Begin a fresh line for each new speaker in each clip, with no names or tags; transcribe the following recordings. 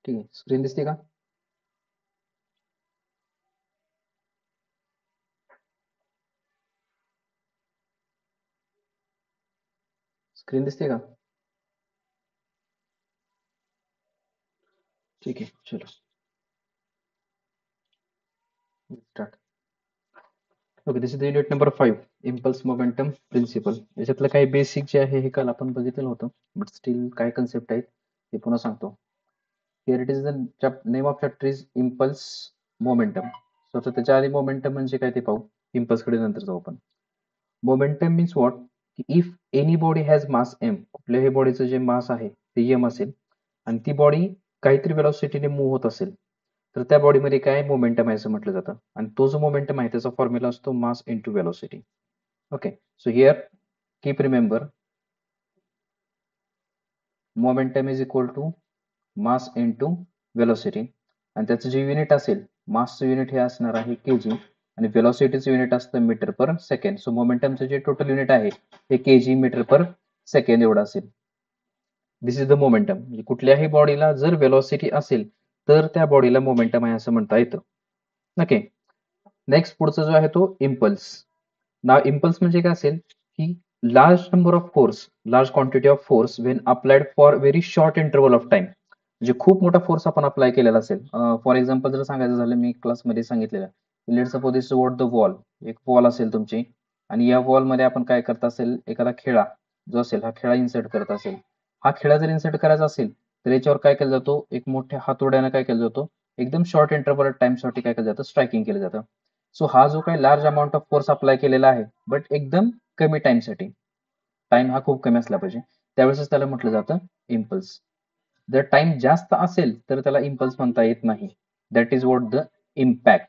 ठीक आहे, स्क्रीन दिसते का? स्क्रीन दिसते का? ठीक आहे, चलो start. Okay, this is the unit number 5, impulse momentum principle. याच्यातलं काही बेसिक जे आहे हे काल आपण बघितलेलं होतं, बट स्टील काय कन्सेप्ट आहेत हे पुन्हा सांगतो. Here it is the name of chapter is impulse momentum. So आता त्याच्या आधी मोमेंटम म्हणजे काय ते पाहू, इम्पल्स कडे नंतर जाऊ आपण. Momentum means what? If anybody has mass M, कुठल्याही बॉडीचं जे मास आहे ते एम असेल आणि ती बॉडी काहीतरी वेलॉसिटीने मूव्ह होत असेल, तर त्या बॉडीमध्ये काय मोमेंटम आहे असं म्हटलं जातं. आणि तो जो मोमेंटम आहे त्याचा फॉर्म्युला असतो mass into velocity. Okay, so here keep remember, momentum is equal to mass into velocity. आणि त्याचं जे युनिट असेल, मासचं युनिट हे असणार आहे केजी आणि वेलॉसिटीचं युनिट असतं मीटर पर सेकंड. सो मोमेंटमचं जे टोटल युनिट आहे हे केजी मीटर पर सेकंड एवढं असेल. This is the momentum. म्हणजे कुठल्याही बॉडीला जर वेलॉसिटी असेल तर त्या बॉडीला मोमेंटम आहे असं म्हणता येतं. ओके, नेक्स्ट पुढचा जो आहे तो इम्पल्स. ना इम्पल्स म्हणजे काय असेल की large number of force, large quantity of force Wien applied for very short interval of time. म्हणजे खूप मोठा फोर्स आपण अप्लाय केलेला असेल. फॉर एक्झाम्पल जर सांगायचं झालं, मी क्लासमध्ये सांगितलेलं, let suppose this what the wall. एक वॉल असेल तुमची आणि या वॉल मध्ये आपण काय करत असेल, एखादा खेळा जो असेल हा खेळा इन्सर्ट करत असेल. हा खेळा जर इन्सर्ट करायचा असेल तर याच्यावर काय केलं जातो, एक मोठ्या हातोड्यानं काय केलं जातो, एकदम शॉर्ट इंटरवल टाइमसाठी काय केलं जातं, स्ट्रायकिंग केलं जातं. सो हा जो काही large amount of force apply केलेला आहे बट एकदम कमी टाइमसाठी, टाइम हा खूप कमी असला पाहिजे, त्यावेळेस त्याला म्हटलं जातं इम्पल्स. जर टाइम जास्त असेल तर त्याला इम्पल्स म्हणता येत नाही. That is what the impact.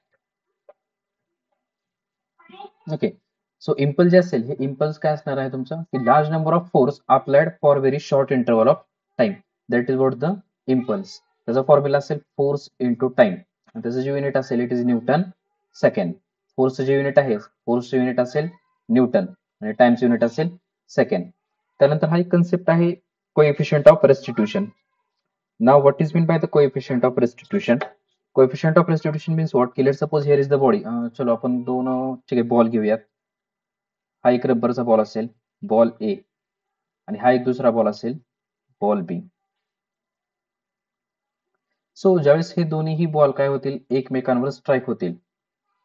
Okay, so impulse जे असेल हे इम्पल्स काय असणार आहे तुमचं, की large number of force applied for very short interval of time. That is what the impulse. त्याचा फॉर्म्युला असेल फोर्स इंटू टाइम आणि त्याचं जे युनिट असेल इट इज न्यूटन सेकंड. फोर्सचं जे युनिट आहे, फोर्सचं युनिट असेल न्यूटन आणि टाइमचं युनिट असेल सेकंड. त्यानंतर हा एक कन्सेप्ट आहे कोएफिशियंट ऑफ रेस्टिट्यूशन. नाव what is mean by the coefficient of restitution? Coefficient of restitution means what, की let suppose here is the body. चलो आपण दोन ठीक आहे बॉल घेऊयात. हा एक रबरचा बॉल असेल, बॉल ए, आणि हा एक दुसरा बॉल असेल, बॉल बी. सो ज्यावेळेस हे दोन्ही बॉल काय होतील, एकमेकांवर स्ट्राईक होतील.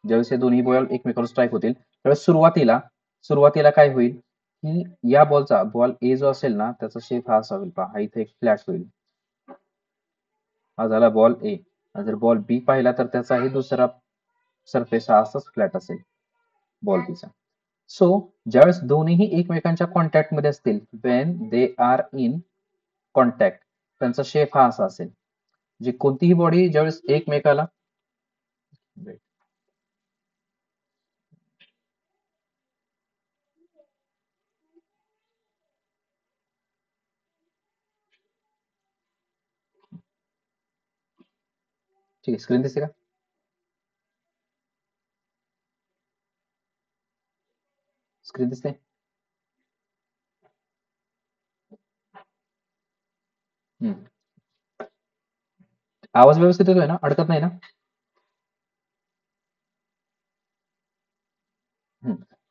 ज्यावेळेस हे दोन्ही बॉल एकमेकांवर स्ट्राईक होतील त्यावेळेस सुरुवातीला सुरुवातीला काय होईल, की या बॉलचा, बॉल ए जो असेल ना त्याचा शेप हा असा होईल, पहा हा इथे एक फ्लॅट होईल. हा झाला बॉल ए. जर बॉल बी पाहिला तर त्याचाही दुसरा सरफेस हा असाच फ्लॅट असेल बॉल बीचा. सो ज्यावेळेस दोन्हीही एकमेकांच्या कॉन्टॅक्ट मध्ये असतील, when they are in contact, त्यांचा शेप हा असा असेल. जी कोणतीही बॉडी ज्यावेळेस एकमेकाला, ठीक आहे, स्क्रीन दिसते का? स्क्रीन दिसते? आवाज व्यवस्थित येतोय ना, अडकत नाही ना?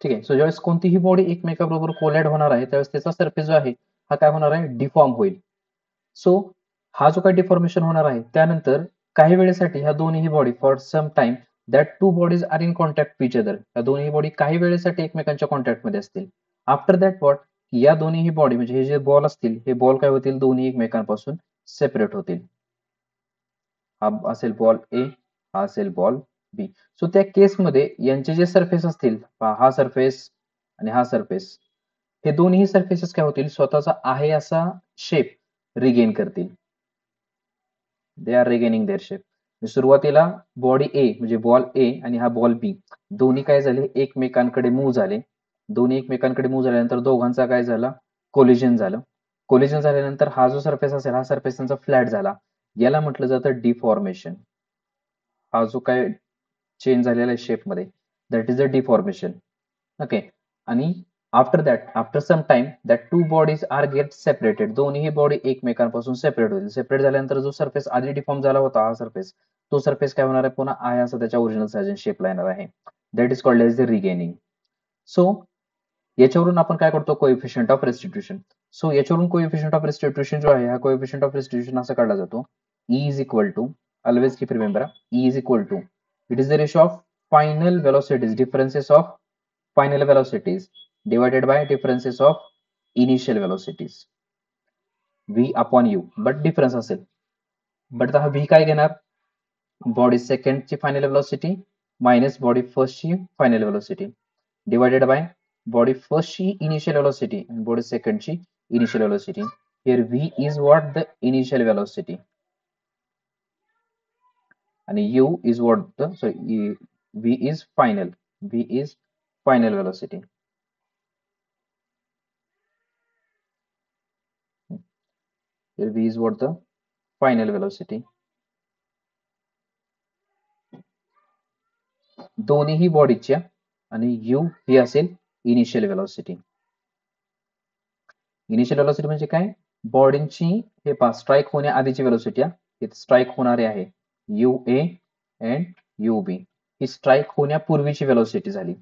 ठीक आहे. सो ज्यावेळेस कोणतीही बॉडी एकमेकाबरोबर कोलॅड होणार आहे त्यावेळेस त्याचा सरफेस जो आहे हा काय होणार आहे, डिफॉर्म होईल. सो हा जो काही डिफॉर्मेशन होणार आहे त्यानंतर काही वेळेसाठी ह्या दोन्ही body for some time that two bodies are in contact which other, या दोन्ही बॉडी काही वेळेसाठी एकमेकांच्या कॉन्टॅक्ट मध्ये असतील. आफ्टर दॅट व्हॉट, या दोन्ही बॉडी म्हणजे हे जे बॉल असतील हे बॉल काय होतील, दोन्ही एकमेकांपासून सेपरेट होतील. हा असेल बॉल ए, हा असेल बॉल बी. सो त्या केसमध्ये यांचे जे सरफेस असतील, हा सरफेस आणि हा सरफेस, हे दोन्ही सरफेसेस काय होतील, स्वतःचा आहे असा शेप रिगेन करतील. They are regaining their shape. सुरुवातीला बॉडी ए म्हणजे बॉल ए आणि हा बॉल बी दोन्ही काय झाले, एकमेकांकडे मूव्ह झाले. दोन्ही एकमेकांकडे मूव्ह झाल्यानंतर दोघांचा काय झाला, कोलिजन झालं. कोलिजन झाल्यानंतर हा जो सरफेस असेल हा सरफेस त्यांचा फ्लॅट झाला. याला म्हटलं जातं डिफॉर्मेशन. हा जो काय चेंज झालेला आहे शेपमध्ये, that is a deformation. Okay, आणि after some time that two bodies are get separated, दोन्ही बॉडी एकमेकांपासून सेपरेट होतील. सेपरेट झाल्यानंतर जो सरफेस आधी डिफॉर्म झाला होता हा सरफेस, तो सरफेस काय होणार आहे, पुन्हा आहे असं त्याच्या ओरिजिनल साईज शेपला येणार आहे. That is called as the regaining. So याच्यावरून आपण काय करतो, कोएफिशियंट ऑफ रेस्टिट्यूशन. सो याच्यावरून कोएफिशियंट ऑफ रेस्टिट्यूशन जो आहे, हा कोएफिशियंट ऑफ रेस्टिट्यूशन असा काढला जातो, E is equal to, always keep remember, E is equal to, it is the ratio of final velocities, differences of final velocities divided by differences of initial velocities, V upon U, but difference असेल. But हा V काय घेणार, body सेकंडची final velocity minus body फर्स्टची final velocity divided by body फर्स्टची initial velocity आणि body सेकंडची initial velocity. Here V is what, the initial velocity, आणि U is what the, sorry, V is final velocity. Here V is what, the final velocity. दोन्ही बॉडीच्या, आणि U ही असेल initial velocity. Initial velocity म्हणजे काय, बॉडींची हे पा स्ट्राईक होण्या आधीची वेलोसिटी, स्ट्राईक होणारे आहे UA अँड UB, ही स्ट्राईक होण्यापूर्वीची वेलोसिटी झाली.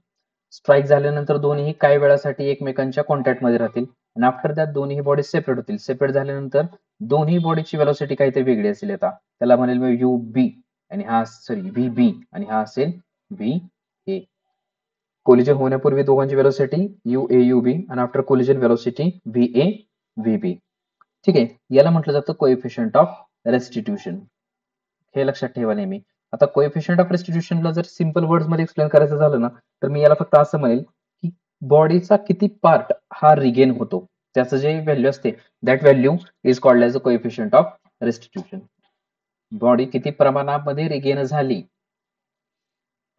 स्ट्राईक झाल्यानंतर दोन्ही काही वेळासाठी एकमेकांच्या कॉन्टॅक्ट मध्ये राहतील, आणि आफ्टर दॅट दोन्ही बॉडी सेपरेट होतील. सेपरेट झाल्यानंतर दोन्ही बॉडीची वेलोसिटी काहीतरी वेगळी असेल. आता त्याला म्हणेल मी UB, आणि हा सॉरी VB, आणि हा असेल VA. कोलिजन होण्यापूर्वी दोघांची वेलोसिटी UA UB, आणि after collision velocity VA VB. ठीक आहे, याला म्हटलं जातं कोएफिशियंट ऑफ रेस्टिट्यूशन. हे लक्षात ठेवा नेहमी. आता कोएफिशियंट ऑफ रेस्टिट्यूशनला जर सिंपल वर्ड्स मध्ये एक्सप्लेन करायचं झालं ना, तर मी याला फक्त असं म्हणेल की बॉडीचा किती पार्ट हा रिगेन होतो, त्याचं जे व्हॅल्यू असते, that value is called as a coefficient of restitution. Body किती प्रमाणामध्ये रिगेन झाली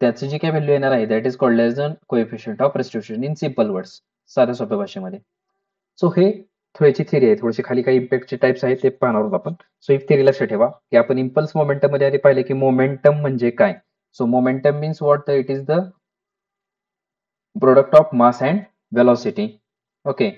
त्याची जी काही व्हॅल्यू येणार आहे, that is called as a coefficient of restitution in simple words, साध्या सोप्या भाषेमध्ये. सो हे थोडीची थिअरी आहे, थोडीशी खाली काही इम्पॅक्टचे टाइप्स आहेत ते पाहणार आहोत आपण. सो एक थिअरी लक्षात ठेवा की आपण इम्पल्स मोमेंटम मध्ये आधी पाहिले की मोमेंटम म्हणजे काय. So momentum means what, it is the product of mass and velocity. Okay,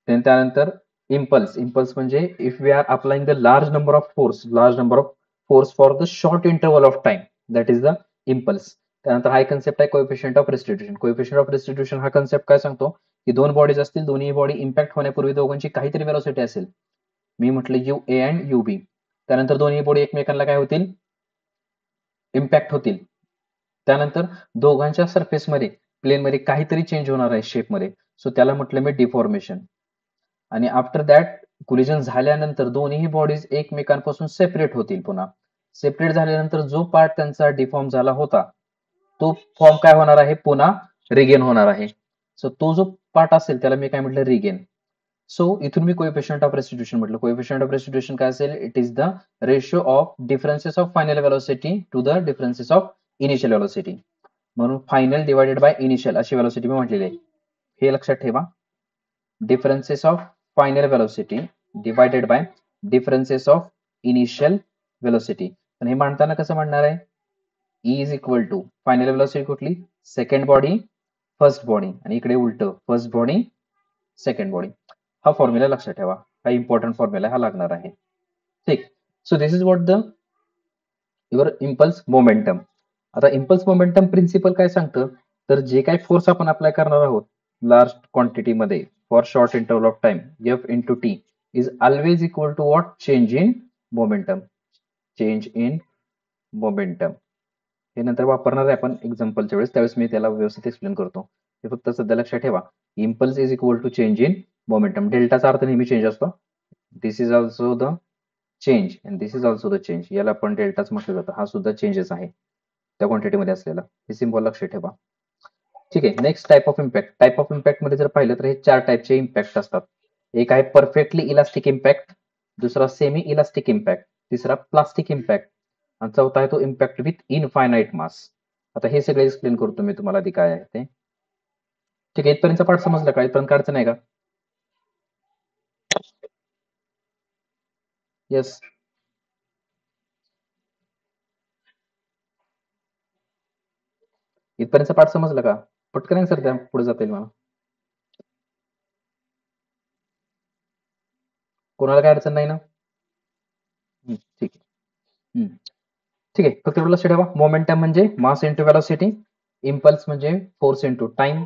त्यानंतर इम्पल्स म्हणजे if we are applying the large number of force for the short interval of time, that is the impulse. त्यानंतर हा concept आहे coefficient of restitution. Coefficient of restitution हा concept काय सांगतो की दोन बॉडीज असतील, दोन्ही बॉडी इम्पॅक्ट होण्यापूर्वी दोघांची काहीतरी वेलोसिटी असेल. मी म्हटलं UA अँड UB. त्यानंतर दोन्ही बॉडी एकमेकांना काय होतील, इम्पॅक्ट होतील. त्यानंतर दोघांच्या सरफेसमध्ये, प्लेनमध्ये काहीतरी चेंज होणार आहे शेपमध्ये, सो त्याला म्हटलं मी डिफॉर्मेशन. आणि आफ्टर दॅट कोलिजन झाल्यानंतर दोन्ही बॉडीज एकमेकांपासून सेपरेट होतील. पुन्हा सेपरेट झाल्यानंतर जो पार्ट त्यांचा डिफॉर्म झाला होता, तो फॉर्म काय होणार आहे, पुन्हा रिगेन होणार आहे. सो तो जो पार्ट असेल त्याला मी काय म्हटलं, रिगेन. सो इथून मी कोएफिशियंट ऑफ रेस्टिट्यूशन म्हटलं. कोएफिशियंट ऑफ रेस्टिट्यूशन काय असेल, it is the ratio of differences of final velocity to the differences of initial velocity. म्हणून फायनल डिवायडेड बाय इनिशियल अशी वेलोसिटी मी म्हटलेली आहे. हे लक्षात ठेवा, differences of final velocity divided by differences of initial velocity. पण हे मांडताना कसं म्हणणार आहे, E is equal to final velocity कुठली, सेकंड बॉडी फर्स्ट बॉडी, आणि इकडे उलट फर्स्ट बॉडी सेकंड बॉडी. हा फॉर्म्युला लक्षात ठेवा, हा इम्पॉर्टंट फॉर्म्युला हा लागणार आहे. ठीक. So this is what the your impulse momentum. आता इम्पल्स मोमेंटम प्रिन्सिपल काय सांगतं, तर जे काही फोर्स आपण अप्लाय करणार आहोत लार्ज क्वांटिटीमध्ये for short interval of time, F into T is always equal to what, change in momentum. Change in momentum हे नंतर वापरणार आहे आपण एक्झाम्पलच्या वेळेस, त्यावेळेस मी त्याला व्यवस्थित एक्सप्लेन करतो. हे फक्त सध्या लक्षात ठेवा, impulse is equal to change in momentum. डेल्टाचा अर्थ नेहमी चेंज असतो. This is also the change and this is also the change. याला पण डेल्टाच म्हटलं जातं, हा सुद्धा चेंजेस आहे त्या क्वांटिटीमध्ये असलेला. हे सिम्बॉल लक्षात ठेवा. ठीक आहे, next type of impact. Type of impact मध्ये जर पाहिलं तर हे 4 टाइपचे इम्पॅक्ट असतात. एक आहे परफेक्टली इलास्टिक इम्पॅक्ट, दुसरा सेमी इलास्टिक इम्पॅक्ट, तिसरा प्लास्टिक इम्पॅक्ट, आणि चौथा आहे तो इम्पॅक्ट विथ इनफायनाइट मास. आता हे सगळे एक्सप्लेन करतो मी तुम्हाला आधी काय आहे ते. ठीक आहे, इथपर्यंत पाठ समजला का, इथपर्यंत काढचं नाही का? येस, इथपर्यंत पाठ समजला का? पटकन सर त्या पुढे जाता येईल मला. कोणाला काय अडचण नाही ना? ठीक आहे. ठीक आहे, फक्त एवढं लक्षात ठेवा, मोमेंटम म्हणजे मास इंटू व्हेलॉसिटी, इम्पल्स म्हणजे force into time.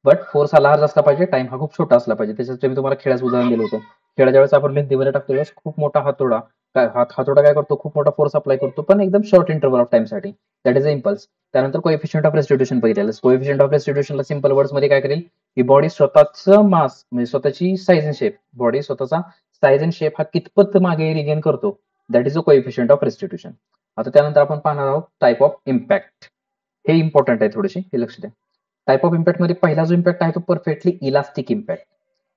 But force हा लार्ज असला पाहिजे, टाइम हा खूप छोटा असला पाहिजे. त्याच्यात मी तुम्हाला खेळाचं उदाहरण दिलं होतं. खेळाच्या वेळेस आपण भिंतीमध्ये टाकतो वेळेस खूप मोठा हातोडा हातोडा काय करतो, खूप मोठा फोर्स अप्लाय करतो, पण एकदम शॉर्ट इंटरव्हल ऑफ टाइमसाठी. That is a impulse. त्यानंतर कोएफिशियंट ऑफ रेस्टिट्यूशन बघितलेलं. कोएफिशियंट ऑफ रेस्टिट्यूशनला सिंपल वर्ड्स मध्ये काय करेल, की बॉडी स्वतःच मास म्हणजे स्वतःची साईज अँड शेप, बॉडी स्वतःचा साईज अँड शेप हा कितपत मागे रिगेन करतो, that is a coefficient of restitution. आता त्यानंतर आपण पाहणार आहोत टाइप ऑफ इम्पॅक्ट. हे इम्पॉर्टंट आहे थोडेसे, हे लक्ष द्या. टाइप ऑफ इम्पॅक्ट मध्ये पहिला जो इम्पॅक्ट आहे तो परफेक्टली इलास्टिक इम्पॅक्ट.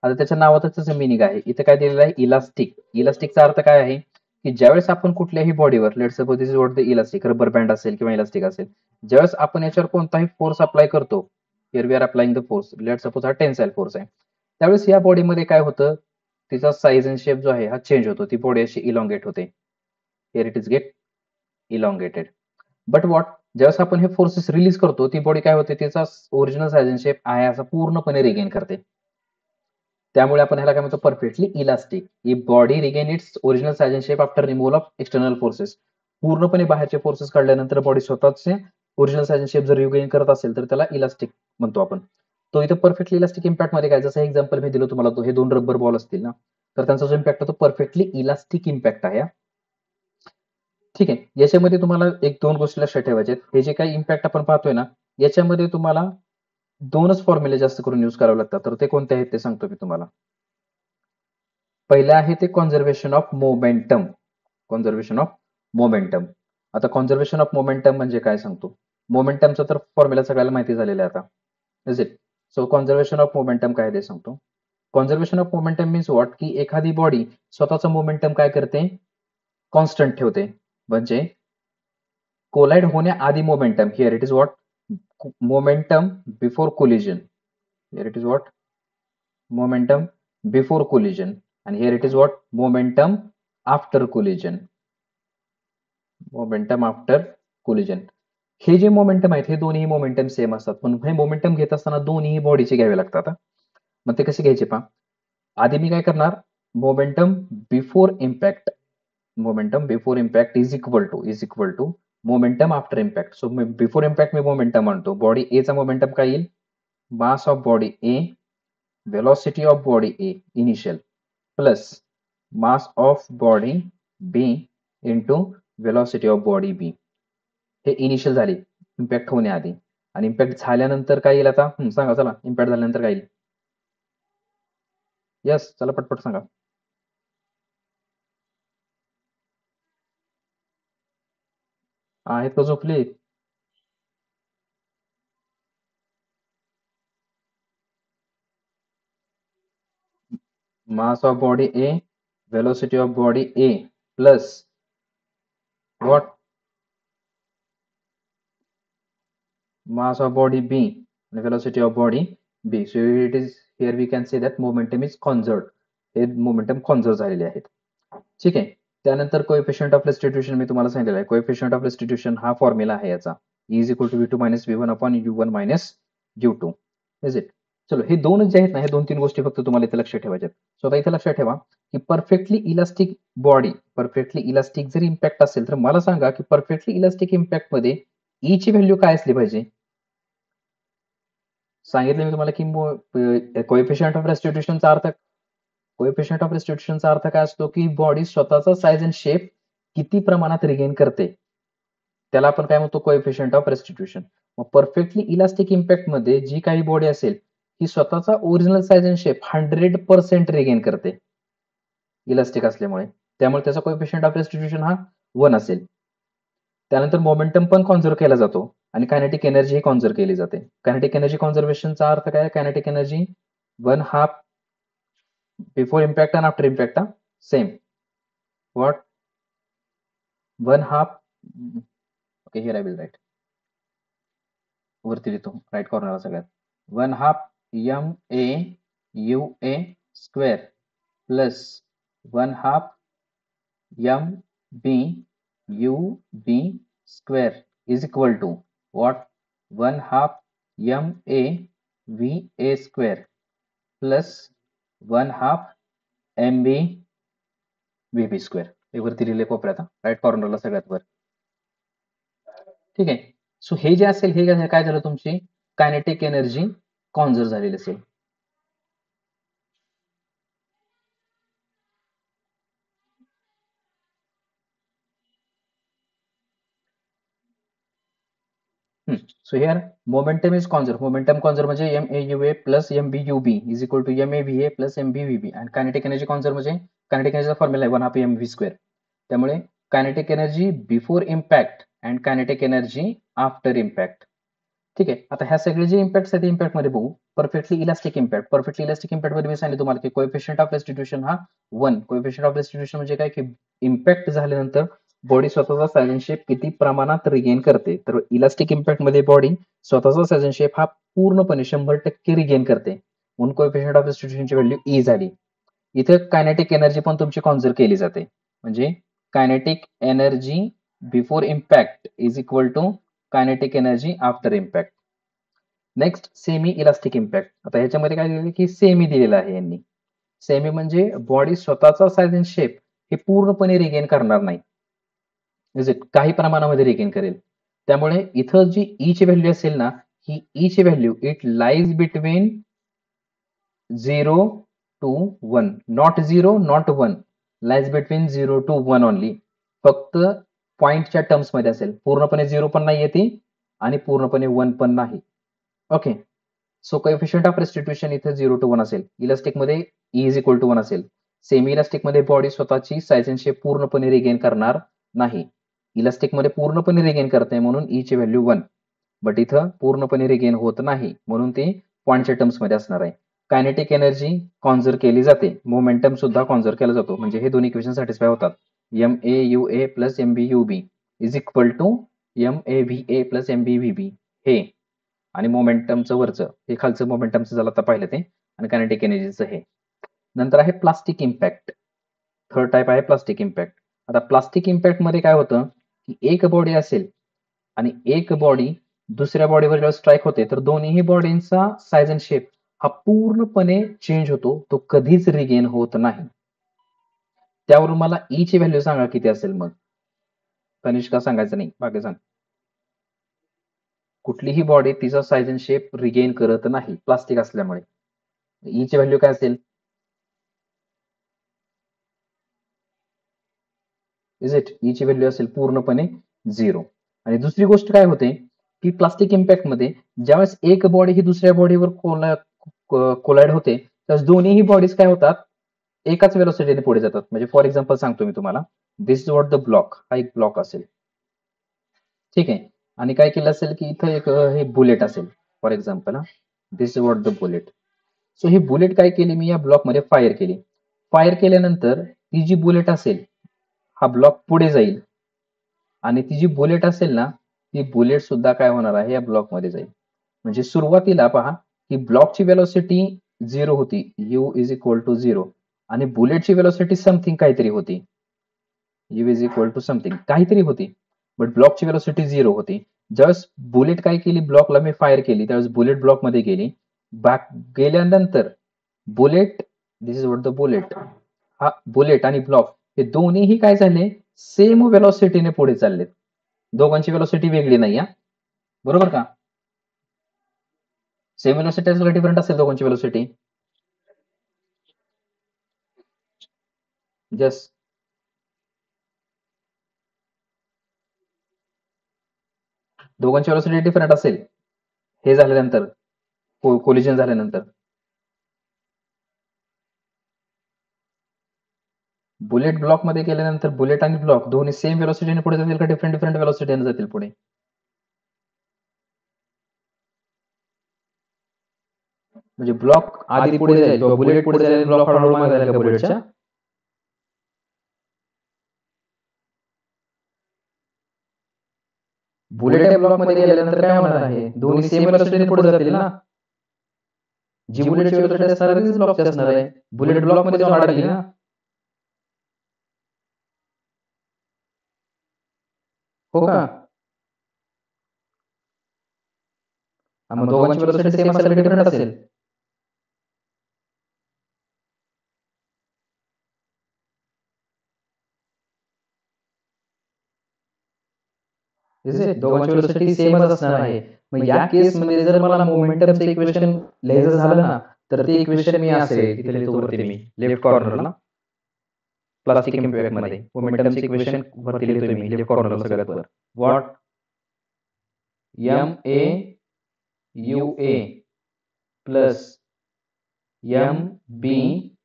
आता त्याच्या नावातच त्याचं मिनिंग आहे. इथे काय दिलेलं आहे, इलास्टिक. इलास्टिकचा अर्थ काय आहे, की ज्यावेळेस आपण कुठल्याही बॉडीवर, let's suppose this is what the elastic, rubber band असेल किंवा इलास्टिक असेल, ज्यावेळेस आपण याच्यावर कोणताही फोर्स अप्लाय करतो, here we are applying the force, let suppose हा टेन्साइल फोर्स आहे, त्यावेळेस या बॉडीमध्ये काय होतं, तिचा साईज अँड शेप जो आहे हा चेंज होतो, ती बॉडी अशी इलॉंगेट होते. Here it is get elongated. But what, ज्यावेळेस आपण हे फोर्सेस रिलीज करतो, ती बॉडी काय होते, तिचा ओरिजिनल साईज अँड शेप आहे असा पूर्णपणे रिगेन करते. त्यामुळे आपण ह्याला काय म्हणतो, perfectly elastic. He body regain its original size and shape after removal of external forces. पूर्णपणे बाहेरचे फोर्सेस काढल्यानंतर बॉडी स्वतःचे ओरिजिनल साईज अँड शेप जर रिगेन करत असेल तर त्याला इलास्टिक म्हणतो आपण. तो इथं परफेक्टली इलास्टिक इम्पॅक्ट मध्ये काय, जसं एक्झाम्पल मी दिलं तुम्हाला, तो हे 2 रबर बॉल असतील ना, तर त्यांचा जो इम्पॅक्ट होतो परफेक्टली इलास्टिक इम्पॅक्ट आहे. ठीक आहे. याच्यामध्ये तुम्हाला 1-2 गोष्टी लक्षात ठेवायच्या आहेत. हे जे काही इम्पॅक्ट आपण पाहतोय ना, याच्यामध्ये तुम्हाला 2च फॉर्म्युले जास्त करून यूज करावे लागतात. तर ते कोणते आहेत ते सांगतो मी तुम्हाला. पहिलं आहे ते conservation of momentum. Conservation of momentum. आता कॉन्झर्वेशन ऑफ मोमेंटम म्हणजे काय सांगतो. मोमेंटमचा तर फॉर्म्युला सगळ्याला माहिती झालेला आहे आता. Is it? So conservation of momentum काय ते सांगतो. Conservation of momentum means what, की एखादी बॉडी स्वतःचा मोमेंटम काय करते, कॉन्स्टंट ठेवते. म्हणजे कोलाइड होण्याआधी momentum, here it is what, momentum before collision. Here it is what, momentum before collision. आणि here it is what, momentum after collision. Momentum after collision. हे जे मोमेंटम आहेत, हे दोन्ही मोमेंटम सेम असतात, पण हे मोमेंटम घेत असताना दोन्ही बॉडीचे घ्यावे लागतात. मग ते कसे घ्यायचे पहा. आधी मी काय करणार, momentum before impact. Momentum before impact is equal to momentum after impact. So before impact मी मोमेंटम आणतो, बॉडी ए चा मोमेंटम काय येईल, mass of body A, velocity of body A initial, plus mass of body B into velocity of body B. हे initial झाले impact होण्याआधी. आणि इम्पॅक्ट झाल्यानंतर काय येईल आता, सांगा चला, इम्पॅक्ट झाल्यानंतर काय येईल. यस, चला पटपट सांगा. आहेत का झोपले. mass of body A, velocity of body A plus what, mass of body B and velocity of body B. So it is, here we can say that momentum is conserved. हे momentum conserve झालेले आहेत. ठीक आहे. त्यानंतर coefficient of restitution मी तुम्हाला सांगितलेलं आहे. Coefficient of restitution हा फॉर्म्युला आहे याचा, is equal to V2 minus V1 upon U1 minus U2. Is it? चलो, हे दोनच जे आहेत ना, हे 2-3 गोष्टी फक्त तुम्हाला इथे लक्षात ठेवायच्या आहेत. सो आता इथे लक्षात ठेवा, की perfectly elastic body, perfectly elastic जर इम्पॅक्ट असेल तर मला सांगा, की परफेक्टली इलास्टिक इम्पॅक्ट मध्ये ई ची व्हॅल्यू काय असली पाहिजे. सांगितलं मी तुम्हाला, की कोएफिशियंट ऑफ रेस्टिट्यूशनचा अर्थ, कोएफिशियंट ऑफ रेस्टिट्यूशनचा अर्थ काय असतो, की बॉडी स्वतःचा साईज अँड शेप किती प्रमाणात रिगेन करते, त्याला आपण काय म्हणतो, कोएफिशियंट ऑफ रेस्टिट्यूशन. मग परफेक्टली इलास्टिक इम्पॅक्ट मध्ये जी काही बॉडी असेल ही स्वतःचा original size and shape 100% regain करते इलास्टिक असल्यामुळे, त्यामुळे त्याचा कोएफिशियंट ऑफ रेस्टिट्यूशन हा 1 असेल. त्यानंतर मोमेंटम पण कॉन्झर्व केला जातो आणि कायनेटिक एनर्जी ही कॉन्झर्व केली जाते. कायनेटिक एनर्जी कॉन्झर्वेशनचा अर्थ काय, कायनेटिक एनर्जी 1/2 बिफोर इम्पॅक्ट आणि after impact. Same what, 1/2. Okay, here I will write, वरती लिहितो राईट कॉर्नरला सगळ्यात. 1/2 MA UA plus 1/2 MB UB is equal to what, 1/2 MAVA plus 1/2 M B V B square. हे वरती लिहिले कोपऱ्यात, राईट कॉर्नरला सगळ्यात वर. ठीक आहे. सो हे जे असेल हे काय झालं, तुमची कायनेटिक एनर्जी कॉन्झर्व झालेली असेल. So here momentum is conserved. Momentum conserved म्हणजे MAUA plus MBUB is equal to MAVA plus MBVB. आणि कायनेटिक एनर्जी कॉन्झर्व म्हणजे कायनेटिक एनर्जीचा फॉर्म्युला आहे 1/2 mv स्क्वेअर. त्यामुळे kinetic energy before impact and kinetic energy after impact. ठीक आहे. आता ह्या सगळे जे इम्पॅक्ट आहेत इम्पॅक्ट मध्ये बघू. Perfectly elastic impact. Perfectly elastic impact मध्ये मी सांगितलं तुम्हाला की कोएफिशियंट ऑफ रेस्टिट्यूशन हा 1. कोएफिशियंट ऑफ रेस्टिट्यूशन म्हणजे काय की इम्पॅक्ट झाल्यानंतर बॉडी स्वतःचा सायलेंट शेप किती प्रमाणात रिगेन करते. तर इलास्टिक इम्पॅक्ट मध्ये बॉडी स्वतःचा सायलेंट शेप हा पूर्णपणे 100% रिगेन करते. म्हणून कोएफिशियंट ऑफ रेस्टिट्यूशनची व्हॅल्यू ई झाली. इथे कायनेटिक एनर्जी पण तुमची कॉन्झर्व केली जाते. म्हणजे kinetic energy before impact is equal to kinetic energy after impact. Next semi elastic impact. आता ह्याच्यामध्ये काय दिलेलं की सेमी दिलेलं आहे यांनी. सेमी म्हणजे बॉडी स्वतःचा सायलेंट शेप हे पूर्णपणे रिगेन करणार नाही, काही प्रमाणामध्ये रिगेन करेल. त्यामुळे इथं जी ई ची व्हॅल्यू असेल ना, ही ई ची value it lies between 0 to 1. Not 0 not 1. Lies between 0 to 1 only. फक्त पॉइंटच्या टर्म्स मध्ये असेल. पूर्णपणे 0 पण नाही ती आणि पूर्णपणे 1 पण नाही. Okay. So coefficient of restitution इथे 0 to 1 असेल. इलास्टिक मध्ये ई इज इक्वल टू 1 असेल. सेमी इलास्टिक मध्ये बॉडी स्वतःची सायझ अँड शेप पूर्णपणे रिगेन करणार नाही. इलास्टिक मध्ये पूर्णपणे रिगेन करते म्हणून ई ची व्हॅल्यू 1. बट इथं पूर्णपणे रिगेन होत नाही म्हणून ती पॉइंटच्या टर्म्स मध्ये असणार आहे. कायनेटिक एनर्जी कॉन्झर्व केली जाते. मोमेंटम सुद्धा कॉन्झर्व केला जातो. म्हणजे हे दोन्ही इक्वेशन सॅटिस्फाय होतात. MAUA plus MBUB is equal to MAVA plus MBVB हे. आणि मोमेंटमचं वरचं हे खालचं मोमेंटमचं झालं आता पाहिलं ते. आणि कायनेटिक एनर्जीचं हे. नंतर आहे प्लास्टिक इम्पॅक्ट. थर्ड टाइप आहे प्लास्टिक इम्पॅक्ट. आता प्लास्टिक इम्पॅक्ट मध्ये काय होतं की एक बॉडी असेल आणि एक बॉडी दुसऱ्या बॉडीवर जेव्हा स्ट्राईक होते तर दोन्ही बॉडींचा साईज अँड शेप हा पूर्णपणे चेंज होतो. तो कधीच रिगेन होत नाही. त्यावरून मला ई ची व्हॅल्यू सांगा किती असेल मग. कनिष्का सांगायचं नाही, बाकी सांग. कुठलीही बॉडी तिचा साईज अँड शेप रिगेन करत नाही प्लास्टिक असल्यामुळे. ई ची व्हॅल्यू काय असेल? Is it? ई ची व्हॅल्यू असेल पूर्णपणे 0. आणि दुसरी गोष्ट काय होते की प्लास्टिक इम्पॅक्ट मध्ये ज्यावेळेस एक बॉडी ही दुसऱ्या बॉडीवर कोलाइड होते तर दोन्हीही बॉडीज काय होतात, एकाच वेलोसिटीने पुढे जातात. म्हणजे फॉर एक्झाम्पल सांगतो मी तुम्हाला. दिस इज व्हॉट द ब्लॉक. हा एक ब्लॉक असेल. ठीक आहे. आणि काय केलं असेल की इथं एक हे बुलेट असेल for example. This is what the bullet. So he bullet काय केली, मी या ब्लॉक मध्ये फायर केली. फायर केल्यानंतर ही जी बुलेट असेल हा ब्लॉक पुढे जाईल आणि ती जी बुलेट असेल ना ती बुलेट सुद्धा काय होणार आहे या ब्लॉक मध्ये जाईल. म्हणजे सुरुवातीला पहा की ब्लॉकची वेलोसिटी 0 होती, u इज इक्वल टू 0. आणि बुलेटची वेलोसिटी समथिंग काहीतरी होती, u is equal to something काहीतरी होती. बट ब्लॉकची वेलोसिटी 0 होती. ज्यावेळेस बुलेट काय केली, ब्लॉकला मी फायर केली त्यावेळेस बुलेट ब्लॉक मध्ये गेली. बॅक गेल्यानंतर bullet, this is what the bullet, हा बुलेट आणि ब्लॉक हे दोन्हीही काय झाले, सेम वेलोसिटीने पुढे चाललेत. दोघांची वेलोसिटी वेगळी नाही. बरोबर का? सेम वेलोसिटी असेल का डिफरंट असेल दोघांची वेलोसिटी? जस्ट दोघांची वेलोसिटी डिफरंट असेल हे झाल्यानंतर, कोलिजन झाल्यानंतर. बुलेट ब्लॉक मध्ये गेल्यानंतर बुलेट आणि ब्लॉक दोन्ही सेम वेलोसिटीने पुढे जातील का डिफरंट डिफरंट वेलोसिटीने जातील पुढे? म्हणजे ब्लॉक आधी पुढे जाईल किंवा बुलेट पुढे जाईल, ब्लॉक हळूहळू मागे जाईल का बुलेटच्या? बुलेट ब्लॉक मध्ये गेल्यानंतर काय होणार आहे, दोन्ही सेम वेलोसिटीने पुढे जातील ना. जी बुलेटची वेलोसिटी असणार आहे तीच ब्लॉकची असणार आहे. बुलेट ब्लॉक मध्ये जाऊन अडकली ना. हो का? मग दोघांची वेलोसिटी सेम असेल का डिफरंट असेल?
दोघांची वेलोसिटी सेमच असणार आहे. मग या केसमध्ये जर मला मोमेंटमचं इक्वेशन लिहायचं झालं ना, तर ते इक्वेशन मी असे तिथे लिहितो वरती मी लेफ्ट कॉर्नरला प्लास्टिक इम्पॅक्ट मध्ये मोमेंटमचं इक्वेशन वरती लिहितोय मी लेफ्ट कॉर्नरला सगळ्यात वर. What MA UA plus MBUB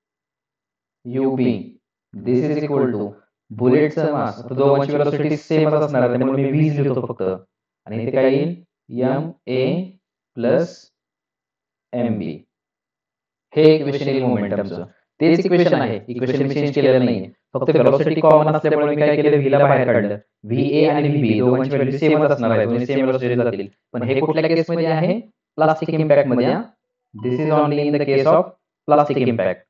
this is equal to बुलेटचं मास. आता दोघांची वेलोसिटी सेमच असणार आहे त्यामुळे मी व्हीच लिहितो फक्त आणि इथे काय येईल MA प्लस MB. हे इक्वेशन येईल मोमेंटमचं. तेच इक्वेशन आहे, इक्वेशन मी चेंज केलेलं नाहीये. फक्त वेलोसिटी कॉमन असल्यामुळे मी काय केलं व्हीला बाहेर काढलं. VA आणि VB दोघांची व्हॅल्यू सेमच असणार आहे, दोन्ही सेम वेलोसिटी जातील. पण हे कुठल्या केसमध्ये आहे प्लास्टिक इम्पॅक्ट मध्ये. This is only in the case of plastic impact.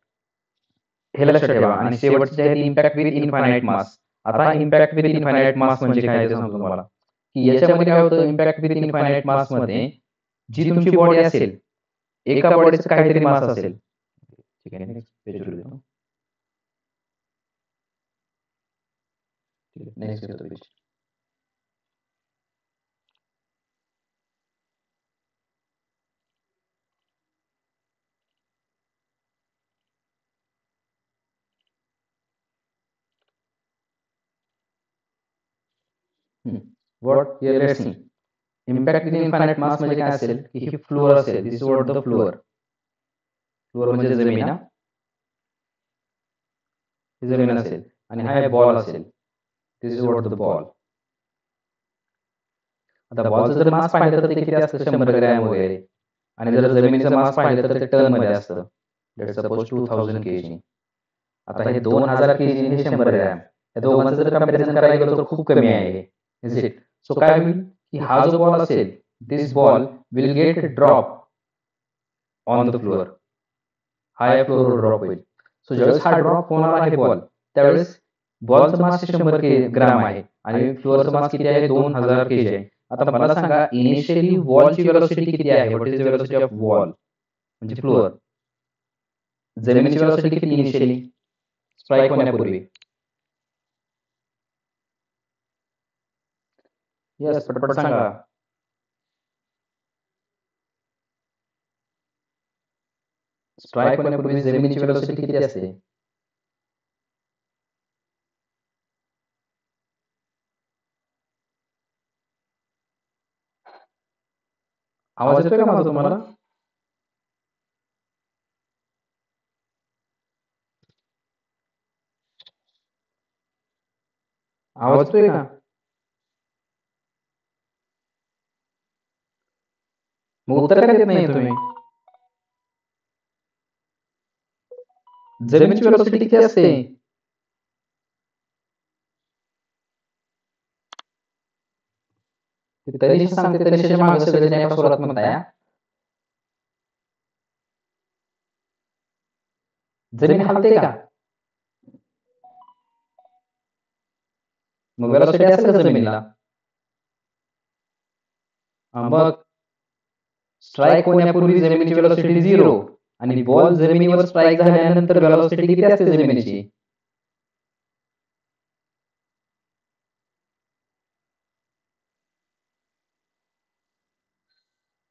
हे लक्षात ठेवा. आणि शेवटचे आहे इम्पॅक्ट विथ इन्फायनाइट मास. आता इम्पॅक्ट विथ इन्फायनाइट मास म्हणजे काय ते सांगतो तुम्हाला की याच्यामध्ये काय होतं इम्पॅक्ट विथ इन्फायनाइट मास मध्ये जी तुमची बॉडी असेल एका बॉडीचं काहीतरी मास असेल. ठीक आहे नेक्स्ट पेजवर देतो. नेक्स्ट घेतो page. What here let's see. Impact with infinite mass म्हणजे काय असेल की ही फ्लोअर असेल. This is what the floor. Floor म्हणजे जमीन ना, ही जमीन असेल आणि हा बॉल असेल. This is what the ball. आता बॉलचं जर मास पाहिलं तर ते किती असतं 100 ग्रॅम वगैरे आणि जर जमिनीचं मास पाहिलं तर ते टन मध्ये असतं. Let's suppose 2000 kg. आता हे 2000 kg हे 100 ग्रॅम. या दोघांचं जर कंपॅरिझन करायला गेलो तर खूप कमी आहे. Is it. सो काय होईल की हा जो बॉल असेल this ball will get drop on the floor. हा या फ्लोअरवर ड्रॉप होईल. सो ज्यावेळेस हा ड्रॉप होणार आहे बॉल त्यावेळेस बॉलचं मास 100 ग्रॅम आहे आणि फ्लोअरचं मास किती आहे 2000 kg आहे. आता मला सांगा इनिशियली वॉलची वेलोसिटी किती आहे. What is the velocity of wall म्हणजे फ्लोअर. जमिनीची वेलोसिटी किती इनिशियली स्ट्राइक होण्यापूर्वी. यस पटपट सांगा. स्ट्राइक होण्यापूर्वी जमिनीची वेलोसिटी किती असते. आवाज येतोय का माझा तुम्हाला. आवाज येतोय का. मग उत्तर का देत नाही तुम्ही. जमिनीची वेलोसिटी किती असते. तनिषा सांगते. तनिषाच्या मागे सगळे जण सुरुवात म्हणताय. जमीन हलते का. मग वेलोसिटी असेल का जमिनीला. मग स्ट्राइक होण्यापूर्वी जमिनीची वेलोसिटी 0 आणि बॉल जमिनीवर स्ट्राइक झाल्यानंतर वेलोसिटी किती असते जमिनीची.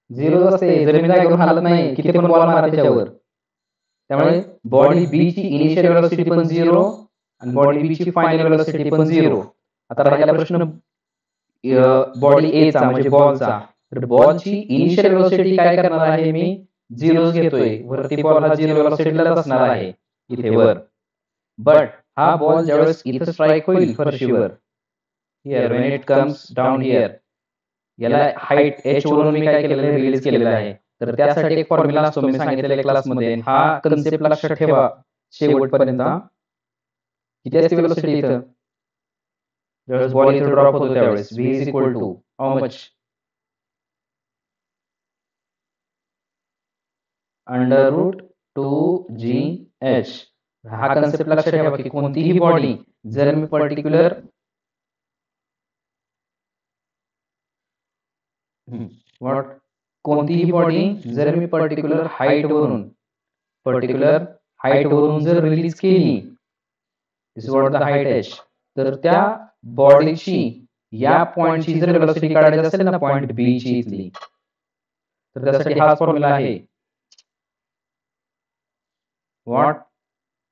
झिरो असते. जमीन जागेवरून हालत नाही किती पण बॉल मारा त्याच्यावर. त्यामुळे बॉडी बी ची इनिशियल वेलोसिटी पण 0 आणि बॉडी बी ची फायनल वेलोसिटी पण 0. आता राहिला प्रश्न बॉडी ए चा म्हणजे बॉलचा. तर बॉलची इनिशियल वेलोसिटी काय करणार आहे मी 0 घेतोय. वरती बॉल हा 0 वेलोसिटीलाच असणार आहे इथे वर. बट हा बॉल ज्यावेळेस इथं स्ट्राइक होईल फरशीवर here when it comes down here याला हाईट h वरून मी काय केलेलं आहे रिलीज केलेलं आहे. तर त्यासाठी एक फॉर्म्युला असतो मी सांगितलेल्या क्लासमध्ये. हा कन्सेप्ट लक्षात ठेवा शेवटपर्यंत. किती असते वेलोसिटी इथं ज्यावेळेस बॉल इथं ड्रॉप होतो त्यावेळेस v is equal to how much √2gh. हा कन्सेप्ट लक्षात ठेवा की कोणतीही बॉडी जर मी पर्टिक्युलर कोणतीही बॉडी जर मी पर्टिक्युलर हाईट वरून जर रिलीज केली दिस व्हॉट द हाईट h तर त्या बॉडीची या पॉइंटची जर वेलोसिटी काढायची असेल ना, पॉइंट बी ची इथली, तर त्यासाठी हाच फॉर्म्युला आहे. व्हॉट,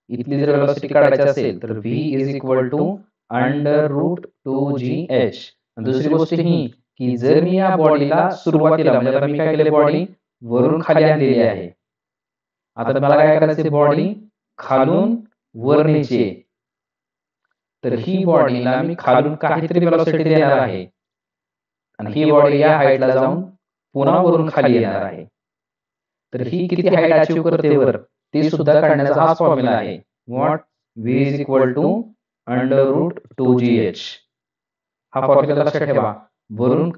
इथली जर वेलोसिटी काढायची असेल तर v is equal to √2gh. दुसरी गोष्ट ही की जर मी या बॉडीला सुरुवातीला, म्हणजे आता मी काय केले, बॉडी वरून खाली आणलेली आहे. आता मला काय करायचे, बॉडी खालून वर न्यायची आहे. तर ही बॉडीला मी खालून काहीतरी वेलोसिटी देणार आहे आणि ही बॉडी या हाईटला जाऊन पुन्हा वरून खाली येणार आहे. तर ही किती हाईट अचीव्ह करते वर, ते सुद्धा काढण्याचा हाच फॉर्म्युला आहे. What, v is equal to √2gh. हा फॉर्म्युला लक्षात ठेवा. वरून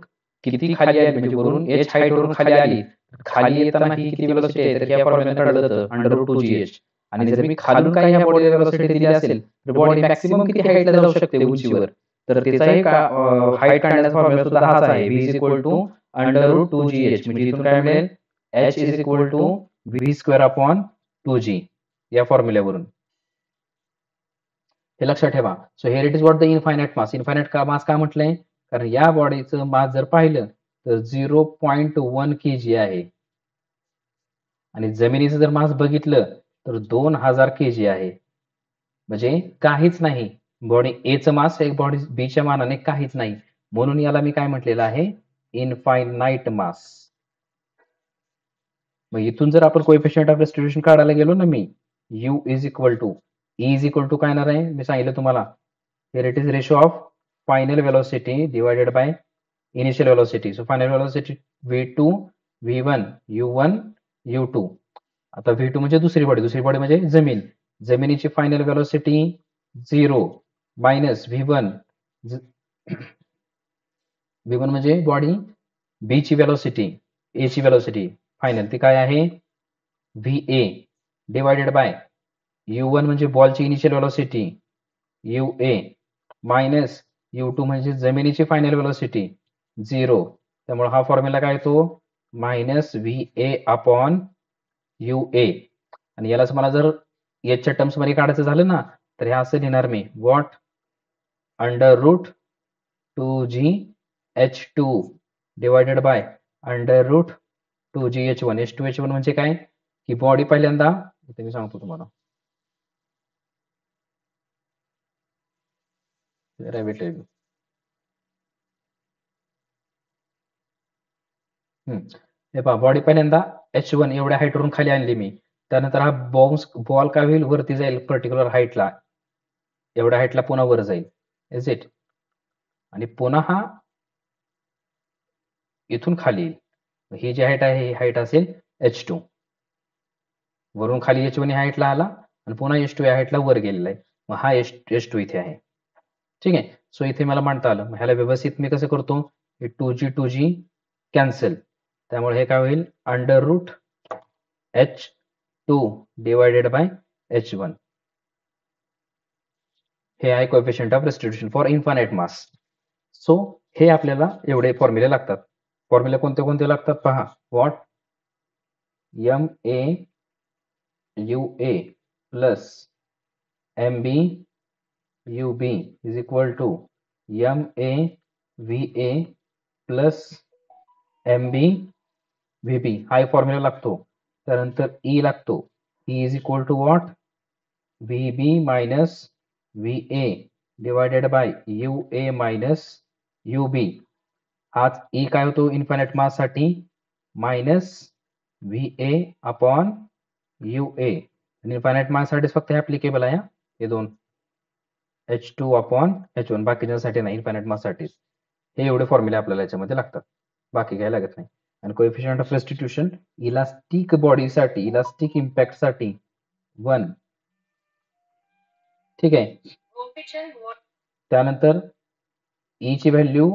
किती खाली आली, म्हणजे वरून h हाईट वरून खाली आली, खाली येताना ही किती वेलोसिटी आहे, तर या फॉर्म्युला काढलं जातं √2gh. आणि जर मी खालून काही या बॉडीला वेलोसिटी दिली असेल तर बॉडी मॅक्सिमम किती हाईटला जाऊ शकते उंचीवर, तर त्याचाही हाईट काढण्याचा फॉर्म्युला सुद्धा हाच आहे. v is equal to √2gh. म्हणजे इथून काय मिळेल, h is equal to v²/2g या फॉर्म्युल्यावरून. हे लक्षात ठेवा. So here it is what the infinite mass. Infinite mass का म्हटलंय, कारण या बॉडीचं मास जर पाहिलं तर 0.1 kg आहे आणि जमिनीचं जर मास बघितलं तर 2000 kg आहे. म्हणजे काहीच नाही. बॉडी एचं मास एक बॉडी बीच्या मानाने काहीच नाही. म्हणून याला मी काय म्हटलेलं आहे, इनफायनाइट मास. मग इथून जर आपण कोएफिशियंट ऑफ डिस्ट्रीब्युशन काढायला गेलो ना, मी u is equal to E is equal to काय येणार आहे, मी सांगितलं तुम्हाला. Here it is ratio of final velocity divided by initial velocity. So final velocity v2 v1 u1 u2. आता v2 म्हणजे दुसरी बॉडी म्हणजे जमीन. जमिनीची final velocity 0 minus v1 v1 म्हणजे बॉडी बी ची वेलोसिटी, ए ची वेलोसिटी फायनल ती काय आहे, va डिवायडेड बाय u1 म्हणजे बॉलची initial velocity ua minus u2 म्हणजे जमिनीची फायनल वेलोसिटी 0. त्यामुळे हा फॉर्म्युला काय येतो, -va/ua. आणि यालाच मला जर एचच्या टर्म्स मध्ये काढायचं झालं ना, तर हे असं लिहिणार मी, what, √2gh2 divided by √2gh1. h2h1 म्हणजे काय, की बॉडी पहिल्यांदा इथे मी सांगतो तुम्हाला, हे पहा, बॉडी पहिल्यांदा h1 एवढ्या हाईटवरून खाली आणली मी. त्यानंतर हा बॉल काय होईल, वरती जाईल पर्टिक्युलर हाईटला, एवढ्या हाईटला पुन्हा वर जाईल, इज इट. आणि पुन्हा हा इथून खाली येईल. ही जी हाईट आहे ही हाईट असेल h2. वरून खाली h1 या हाईटला आला आणि पुन्हा h2 या हाईटला वर गेलेला आहे. मग हा h2 इथे आहे. ठीक आहे. सो इथे मला म्हणता आलं. मग ह्याला व्यवस्थित मी कसं करतो, 2g कॅन्सल. त्यामुळे हे काय होईल, √h2 डिवायडेड बाय h1. हे आहे coefficient of distribution for infinite mass. So हे आपल्याला एवढे फॉर्म्युले लागतात. फॉर्म्युले कोणते कोणते लागतात पहा, what, MAUA plus MBUB is equal to MAVA plus MBVB. हा एक फॉर्म्युला लागतो. त्यानंतर E लागतो. E is equal to what, VB minus VA divided by UA minus UB. हाच E काय होतो इन्फायनाइट मास साठी, मायनस VA/UA. आणि इन्फायनाइट मास साठी फक्त हे ऍप्लिकेबल आहे, हे दोन, h2/h1. बाकीच्यासाठी नाही, इन्फायनाइट मास साठी हे एवढे फॉर्म्युले आपल्याला याच्यामध्ये लागतात, बाकी काय लागत नाही. आणि कोएफिशियंट ऑफ रेस्टिट्यूशन इलास्टिक बॉडीसाठी, इलास्टिक इम्पॅक्ट साठी 1. ठीक आहे. त्यानंतर E ची value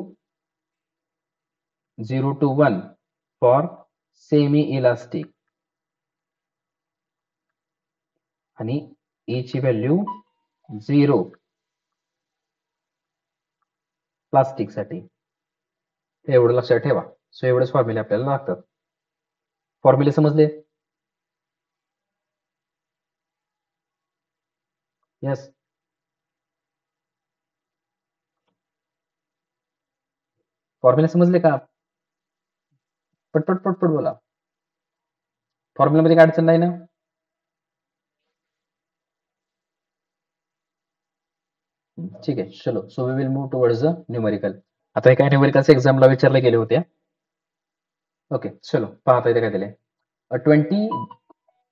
0 to 1 for semi elastic आणि E ची व्हॅल्यू 0 प्लास्टिक साठी. हे एवढं लक्षात ठेवा. सो एवढेच फॉर्म्युले आपल्याला लागतात. फॉर्म्युले समजले? यस.
फॉर्म्युला समजले का? पटपट पटपट बोला. फॉर्म्युलामध्ये काय अडचण नाही ना? ठीक आहे, चलो. So we will move towards the numerical. आता हे काय न्यूमेरिकल्स एक्झामला विचारले गेले होते. ओके, चलो पाहता इथे काय दिले. 20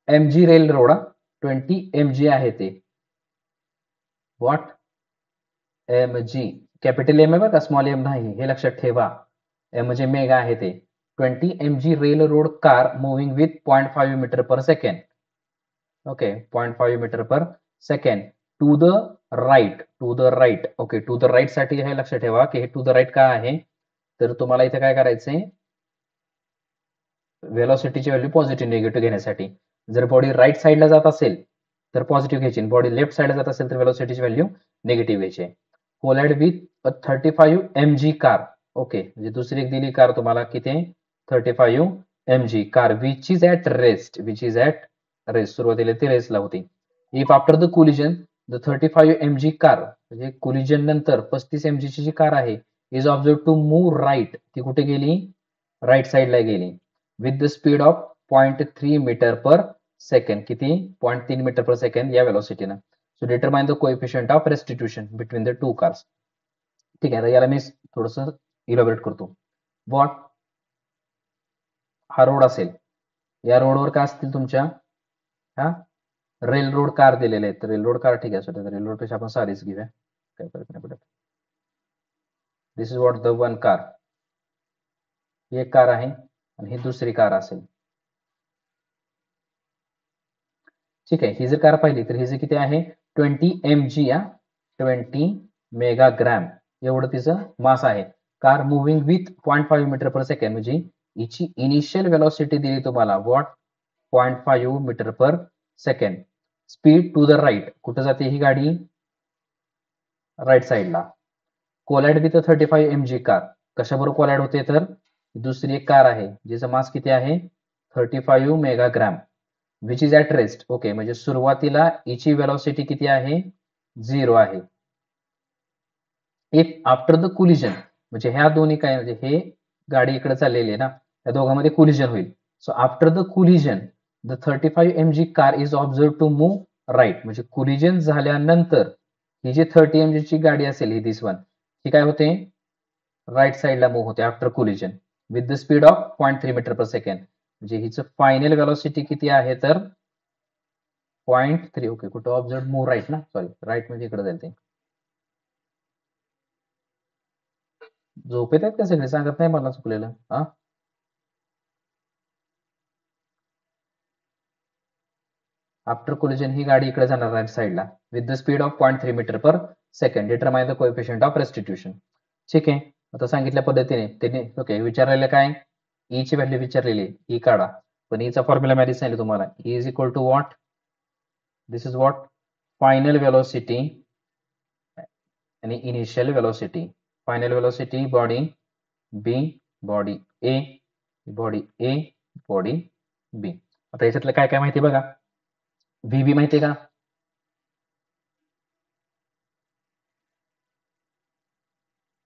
mg रेल रोड, 20 mg आहे ते. व्हॉट? mg. कॅपिटल एम आहे बरं का, स्मॉल एम नाही, हे लक्षात ठेवा. एम म्हणजे मेगा आहे ते. 20 mg rail road car moving with 0.5 metre per second. Okay, 0.5 metre per second to the right. To the right. Okay, to the right साठी हे लक्षात ठेवा की हे टू द राईट का आहे. तर तुम्हाला इथे काय करायचंय, व्हेलॉसिटीची व्हॅल्यू पॉझिटिव्ह निगेटिव्ह घेण्यासाठी. जर बॉडी राईट साईडला जात असेल तर पॉझिटिव्ह घ्यायची, बॉडी लेफ्ट साईडला जात असेल तर व्हेलॉसिटीची व्हॅल्यू निगेटिव्ह घ्यायची. Collide with 35 mg car. Okay, म्हणजे दुसरी एक दिली कार तुम्हाला किती, 35 mg car which is at rest. Which is at rest. सुरुवातीला ती रेस्टला होती. If after the collision the 35 mg car, म्हणजे कोलिजन नंतर 35 mg ची जी कार आहे is observe to move right. ती कुठे गेली? राईट साईडला गेली. With the speed of 0.3 metre per second. किती? 0.3 मीटर पर सेकंड या व्हेलॉसिटीनं. So determine the coefficient of restitution between the two cars. ठीक आहे, आता याला मी थोडंसं इलॉबरेट करतो. व्हॉट? हा रोड असेल, या रोडवर काय असतील तुमच्या, हा रेल रोड कार दिलेले आहेत. रेल रोड कार ठीक आहे, सध्या रेल रोड पेक्षा आपण साधीच घेऊया, काही फरक नाही पडत. This is what the one car. ही एक कार आहे आणि ही दुसरी कार असेल. ठीक आहे, ही जर कार पाहिली तर हिचं किती आहे, 20 mg या 20 मेगाग्रॅम एवढं तिचं मास आहे. Car moving with 0.5 metre per second, म्हणजे हिची इनिशियल व्हेलॉसिटी दिली तुम्हाला what, 0.5 metre per second. Speed to the right. कुठं जाते ही गाडी? राईट साईडला. Collide with 35 mg car. कशाबरोबर कोलाइड होते तर दुसरी एक कार आहे जिचं मास किती आहे, 35 megagram. Which is at rest. Okay, म्हणजे सुरुवातीला हिची व्हेलॉसिटी किती आहे, 0 आहे. इफ आफ्टर द कोलिजन, म्हणजे ह्या दोन्ही काय, म्हणजे हे गाडी इकडे चाललेली आहे ना, या दोघांमध्ये कोलिजन होईल. So after the collision the 35 mg car is observe to move right. म्हणजे कोलिजन झाल्यानंतर ही जी 30 mg ची गाडी असेल, ही दिस वन, ही काय होते, राईट साईडला मूव्ह होते after collision with the speed of 0.3 metre per second. म्हणजे हिचं फायनल व्हेलॉसिटी किती आहे तर 0.3. ओके, कुठं ऑब्झर्व मूव्ह राईट ना, सॉरी राईट म्हणजे इकडे जाईल ते. झोपेत आहेत का सगळे? सांगत नाही मला चुकलेलं. हा, आफ्टर कोलिजन ही गाडी इकडे जाणार राईट साईडला with the speed of 0.3 metre per second. Determine the coefficient of restitution. ठीक आहे, आता सांगितल्या पद्धतीने त्यांनी ओके विचारलेलं काय, ई ची व्हॅल्यू विचारलेली, ई काढा. पण ईचा फॉर्म्युला माहिती सांगितलं तुम्हाला, E is equal to what, this is what, final velocity आणि initial velocity. Final velocity body B, body A, body A, body B. आता याच्यातलं काय काय माहिती बघा. व्ही बी माहिती आहे का?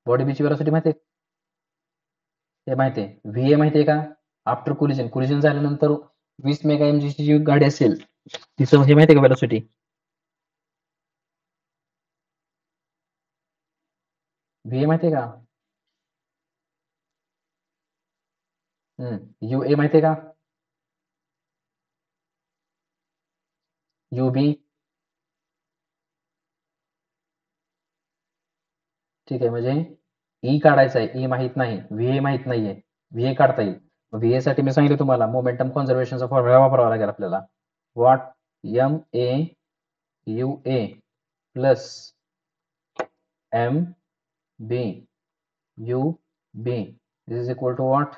बॉडी बीची व्हेलॉसिटी माहिती आहे? हे माहिती आहे. व्ही ए माहिती आहे का? आफ्टर कोलिजन, कोलिजन झाल्यानंतर 20 मेगा एमजी ची जी गाडी असेल तिचं हे माहिती आहे का व्हेलॉसिटी? व्ही ए माहिती आहे का? यू ए माहिती आहे का? यू बी. ठीक आहे, म्हणजे ई काढायचा आहे, ई माहित नाही, व्ही ए माहित नाहीये, व्ही ए काढता येईल. व्ही ए साठी मी सांगितलं तुम्हाला मोमेंटम कॉन्झर्वेशनचा फॉर्म्युला वापरावा लागेल आपल्याला. What, M A U A plus M B U B is equal to what,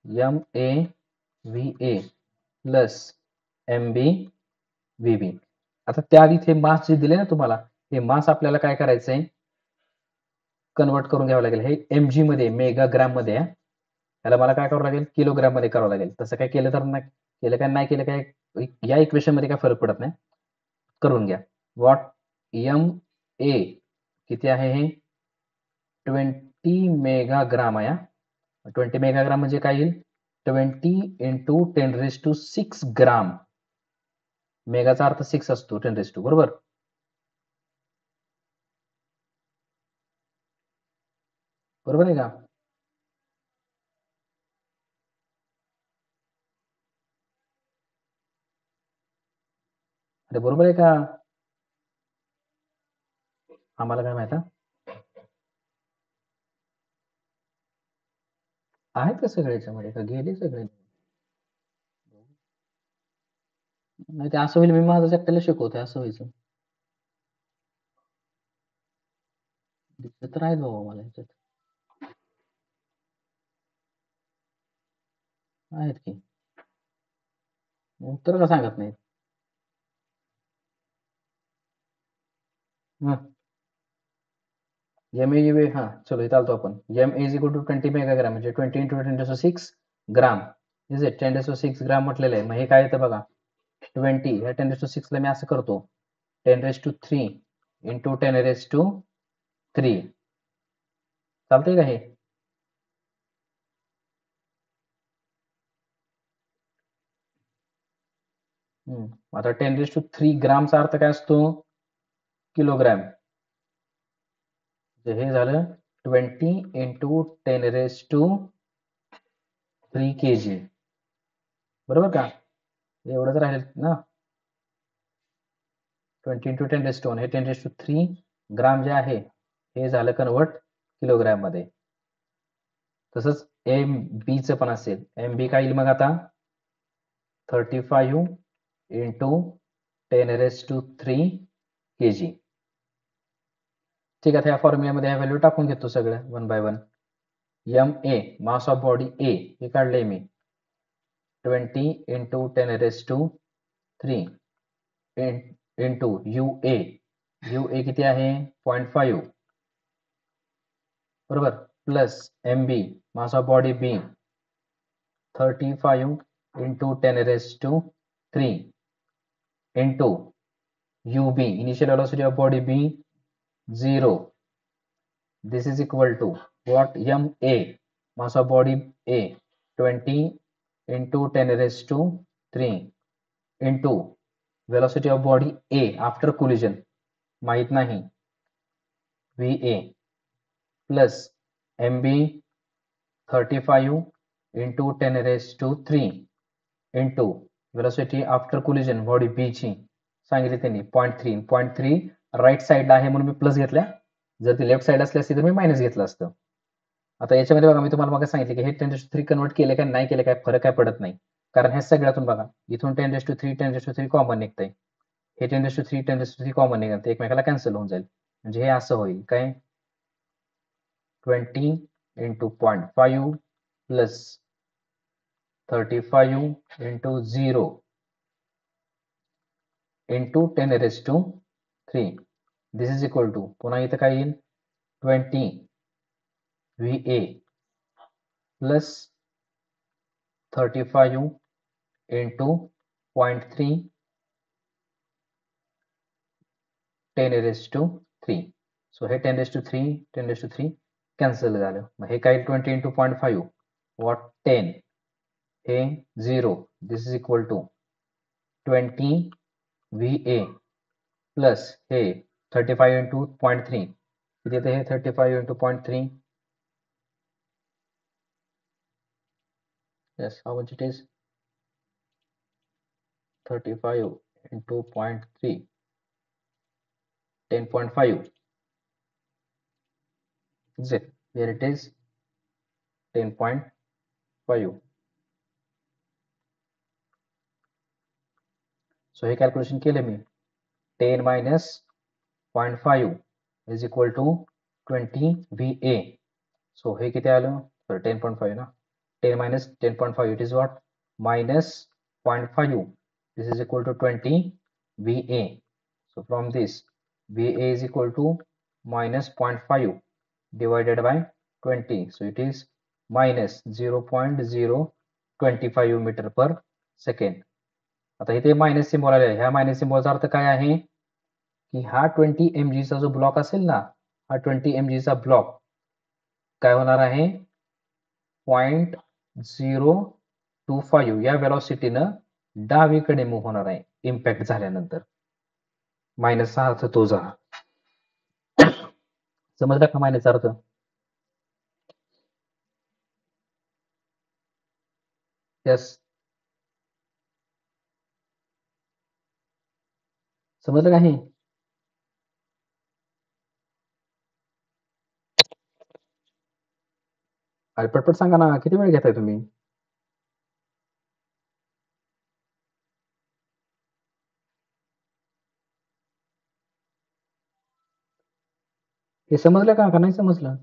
M A V A plus M B V B. आता त्या इथे मास जे दिले ना तुम्हाला, हे मास आपल्याला काय करायचंय, कन्वर्ट करून घ्यावं लागेल. हे mg मध्ये, मेगाग्राम मध्ये आहे. त्याला मला काय करावं लागेल, किलोग्राम मध्ये करावं लागेल. तसं काय केलं तर नाही केलं, काय नाही केलं काय, या इक्वेशन मध्ये काय फरक पडत नाही, करून घ्या. व्हॉट, एम ए किती आहे, हे 20 मेगाग्राम आहे. 20 मेगाग्राम म्हणजे काय येईल 20 इंटू 10⁶ ग्राम. मेगाचा अर्थ 6 असतो 10⁻², बरोबर. बरोबर आहे का? अरे बरोबर आहे का? आम्हाला काय माहिती आहेत का सगळे याच्यामध्ये का गेले सगळे? नाही ते असं होईल मी माझं एकट्याला शिकवतोय असं व्हायचं. दिसत तर आहेत बाबा मला ह्याच्यात. आहेत की. उत्तर का सांगत नाहीत? एम ए हां चलो इथं आलतो आपण. M is equal to 20 megagram म्हणजे 20 into 10⁶ gram. Is it 10⁶ gram म्हटलेलं आहे. मग हे काय येतं बघा 20 ह्या 10⁶ ला मी असं करतो 10⁻³ इंटू 10⁻³ चालतंय का हे? आता 10⁻³ ग्रामचा अर्थ काय असतो? किलोग्रॅम. हे झालं 20 इंटू 10⁻³ kg. बरोबर का? एवढंच राहील ना. 20 इंटू 10⁻², हे 10⁻³ ग्राम जे आहे हे झालं कन्वर्ट किलोग्रॅम मध्ये. तसंच एम बीचं पण असेल. एम बी काय येईल मग आता 35 इंटू 10⁻³ kg. ठीक आहे, या फॉर्म्युल्यामध्ये ह्या व्हॅल्यू टाकून घेतो सगळं 1 by 1. M A mass of body A हे काढलंय मी 20 इंटू 10⁻³ इंटू यू ए किती आहे 0.5 बरोबर, plus M B mass of body B 35 into 10⁻³ into U B initial velocity of body B 0. This is equal to what? MA mass of body A 20 into 10⁻³ into velocity of body A after collision माहित नाही VA plus MB 35 into 10⁻³ into velocity after collision body B ची सांगितली त्यांनी 0.3 right साईडला आहे म्हणून मी plus घेतल्या. जर ती लेफ्ट साईड असली असती तर मी मायनस घेतलं असतं. आता याच्यामध्ये बघा मी तुम्हाला मग सांगितलं की हे 10⁻³ कन्वर्ट केले का नाही केले काय फरक काय पडत नाही. कारण ह्या सगळ्यातून बघा इथून 10⁻³ कॉमन निघतंय. हे 10⁻³ कॉमन निघाल ते एकमेकाला कॅन्सल होऊन जाईल. म्हणजे हे असं होईल काय 20 into 0.5 plus 35 into 0 into 10⁻³ this is equal to पुन्हा इथं काय येईल 20 VA plus 35 into 0.3 10⁻³. सो हे 10⁻³ कॅन्सल झालं. मग हे काय 20 इंटू 0.5 वॉट 10 हे 0. This is equal to 20 VA plus हे 35 इंटू 0.3 किती येतं हे 35 into 0.3 yes how much it is 35 into 0.3 10.5 is it here it is 10.5. so हे कॅल्क्युलेशन केलं मी 10 minus 0.5 is equal to 20 VA. so हे किती आलं तर 10.5 ना 10 minus 10.5 it is what minus 0.5 this is equal to 20 VA. so from this VA is equal to minus 0.5 divided by 20 so it is minus 0.025 metre per second. आता इथे minus symbol आले. ह्या minus सिम्बॉलचा अर्थ काय आहे की हा 20 mg चा जो ब्लॉक असेल ना हा 20 mg चा ब्लॉक काय होणार आहे 0.025 या व्हेलॉसिटीनं डावीकडे मूव्ह होणार आहे इम्पॅक्ट झाल्यानंतर. मायनसचा अर्थ तो झाला. समजला का मायनसचा अर्थ? यस, समजलं का हे? अरे पटपट सांगा ना, किती वेळ घेताय तुम्ही? हे समजलं का नाही समजलं?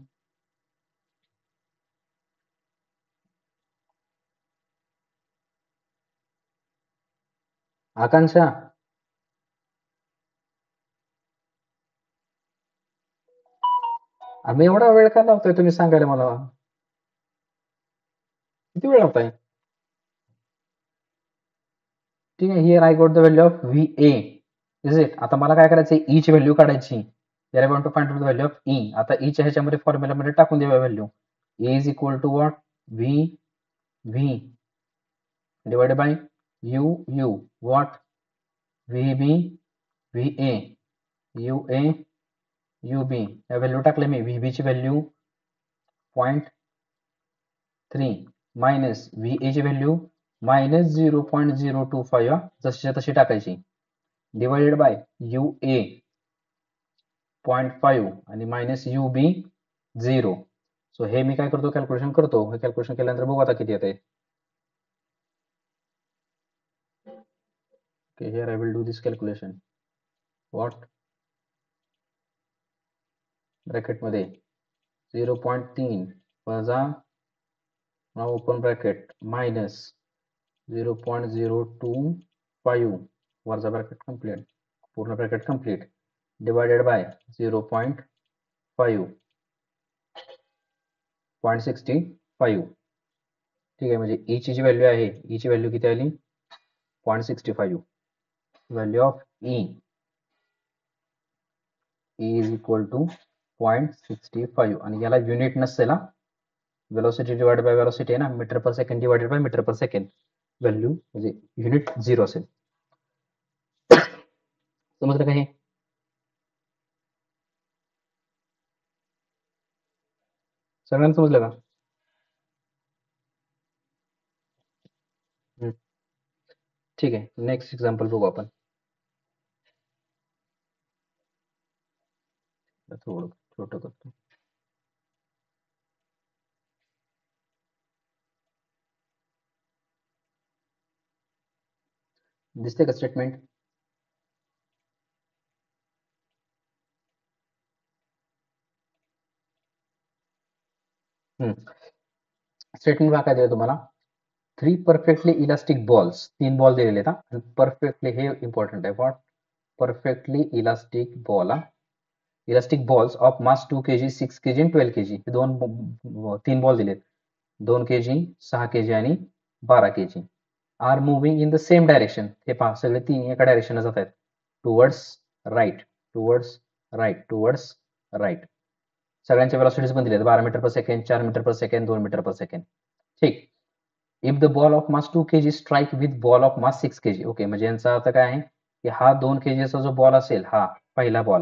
आकांक्षा, आम्ही एवढा वेळ का लावतोय तुम्ही सांगायला मला? किती वेळ लावताय? ठीक आहे, here I got the value of VA. Is it? आता मला काय करायचं, ई ची व्हॅल्यू काढायची. Here I want to find out the value of E. आता ई च्या ह्याच्यामध्ये फॉर्म्युलामध्ये टाकून देऊया value. A is equal to what? V divided by U what? VB VA UA UB. या व्हॅल्यू टाकल्या मी. VB ची व्हॅल्यू 0.3 मायनस VA ची व्हॅल्यू मायनस 0.025 जशीच्या तशी टाकायची, डिवाइडेड बाय UA 0.5 आणि मायनस UB 0. सो हे मी काय करतो, कॅल्क्युलेशन करतो. हे कॅल्क्युलेशन केल्यानंतर बघू आता किती येते. Okay, here I will do this calculation. What? Bracket मध्ये 0.3 वजा, now open bracket, minus 0.025 वरचा ब्रॅकेट कंप्लीट, पूर्ण ब्रॅकेट कंप्लीट, डिवाइडेड बाय 0.5 0.65. ठीक आहे, म्हणजे ई ची जी व्हॅल्यू आहे, ई ची व्हॅल्यू किती आली? 0.65. Value of E is equal to 0.65. आणि याला युनिट नसेल, वेलोसिटी डिवाइडेड बाय वेलोसिटी आहे ना, metre per second divided by metre per second. Value म्हणजे युनिट 0 असेल. समजलं का हे? सगळ्यांना समजलं का? ठीक आहे, नेक्स्ट एक्झाम्पल बघू आपण. थोडं छोटं करतो. दिसते का स्टेटमेंट? स्टेटमेंट काय दिलं तुम्हाला? 3 परफेक्टली इलास्टिक बॉल्स, 3 बॉल दिलेले आहेत. परफेक्टली, हे इम्पॉर्टंट आहे. What? Perfectly elastic ball. Elastic balls of mass 2 kg, 6 kg आणि 12 kg. हे 3 बॉल दिलेत. 2 kg, 6 kg आणि 12 kg. Are moving in the same direction. हे पहा, सगळे 3 एका डायरेक्शनला जात आहेत. Towards right, towards right, towards right. सगळ्यांच्या वेलॉसिटीज पण दिलेत. 12 मीटर पर सेकंड, 4 मीटर पर सेकंड, 2 मीटर पर सेकंड. ठीक. If the ball of mass 2 kg strike with ball of mass 6 kg. Okay, म्हणजे यांचा अर्थ काय आहे की हा 2 kgचा जो बॉल असेल, हा पहिला बॉल,